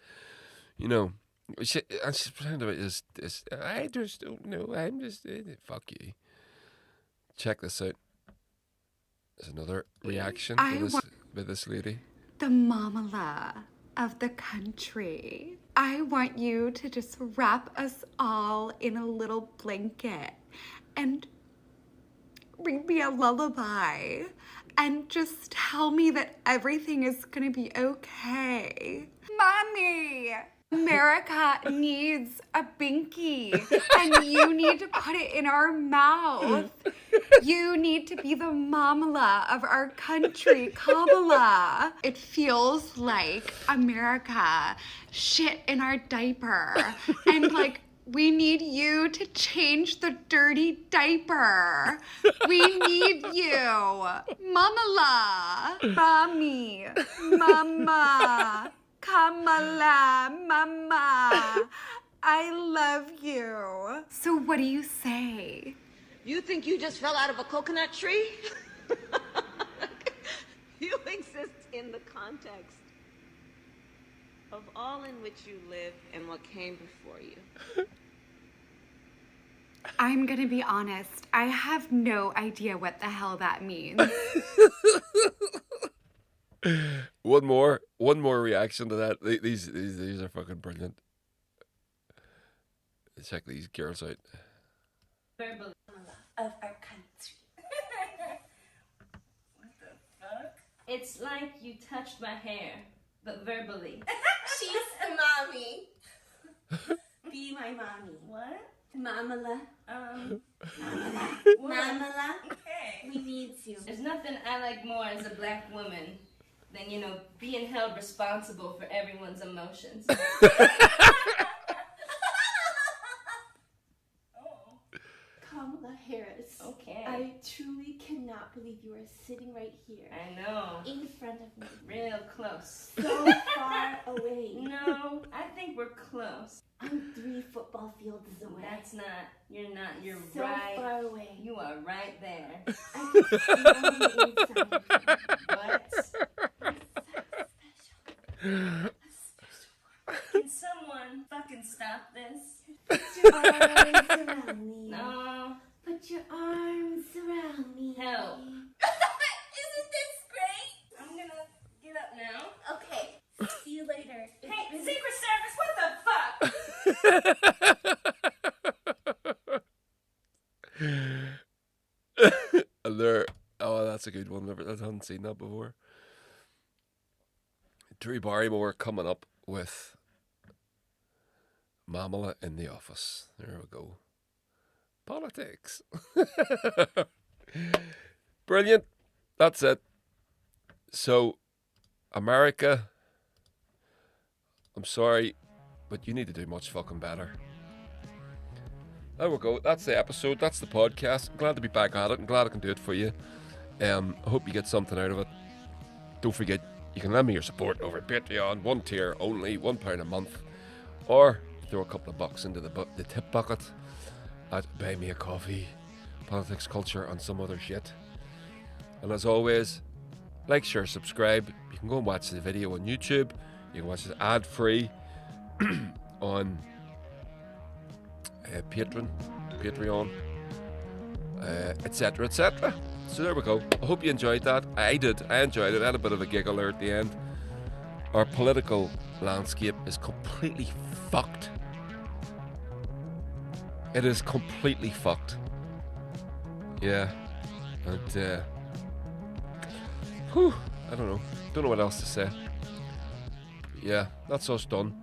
You know, and she's pretending about this. I just don't know. I'm just fuck you. Check this out. There's another reaction by this lady. The Mamala of the country. I want you to just wrap us all in a little blanket and read me a lullaby and just tell me that everything is gonna be okay. Mommy! America needs a binky and you need to put it in our mouth You need to be the Mamala of our country, Kamala. It feels like America shit in our diaper. And like, we need you to change the dirty diaper. We need you. Mamala. Mommy. Mama. Kamala. Mama. I love you. So what do you say? You think you just fell out of a coconut tree? You exist in the context of all in which you live and what came before you. I'm gonna be honest. I have no idea what the hell that means. One more reaction to that. These are fucking brilliant. Check these girls out. Verbal of our country. What the fuck? It's like you touched my hair, but verbally. She's a mommy. Be my mommy. What? Mamala. Mamala. Mamala. Okay. We need you. There's nothing I like more as a black woman than, you know, being held responsible for everyone's emotions. Kamala Harris. Okay. I truly cannot believe you are sitting right here. I know. In front of me. Real close. So far away. No, I think we're close. I'm 3 football fields away. That's not. You're not. You're so right. far away. You are right there. I can smell the inside. What? Can someone fucking stop this? Put your arms around me. No. Put your arms around me. Help. Isn't this great? I'm gonna get up now. Okay. See you later. Hey, Secret Service, what the fuck? Oh, that's a good one. I haven't seen that before. Drew Barrymore coming up with Mamala in the office. There we go. Politics. Brilliant. That's it. So, America, I'm sorry, but you need to do much fucking better. There we go. That's the episode. That's the podcast. I'm glad to be back at it. I'm glad I can do it for you. I hope you get something out of it. Don't forget, you can lend me your support over at Patreon. 1 tier only, £1 a month. Or throw a couple of bucks into the tip bucket at Buy Me a Coffee, Politics, Culture, and some other shit. And as always, like, share, subscribe. You can go and watch the video on YouTube. You can watch it ad-free on Patreon, etc, etc. So there we go. I hope you enjoyed that. I did. I enjoyed it. I had a bit of a giggle there at the end. Our political landscape is completely fucked. It is completely fucked. Yeah. And I don't know. Don't know what else to say. Yeah, that's us done.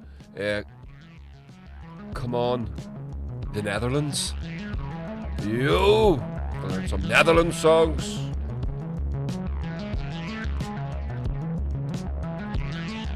Come on, the Netherlands. Yo! I learned some Netherlands songs.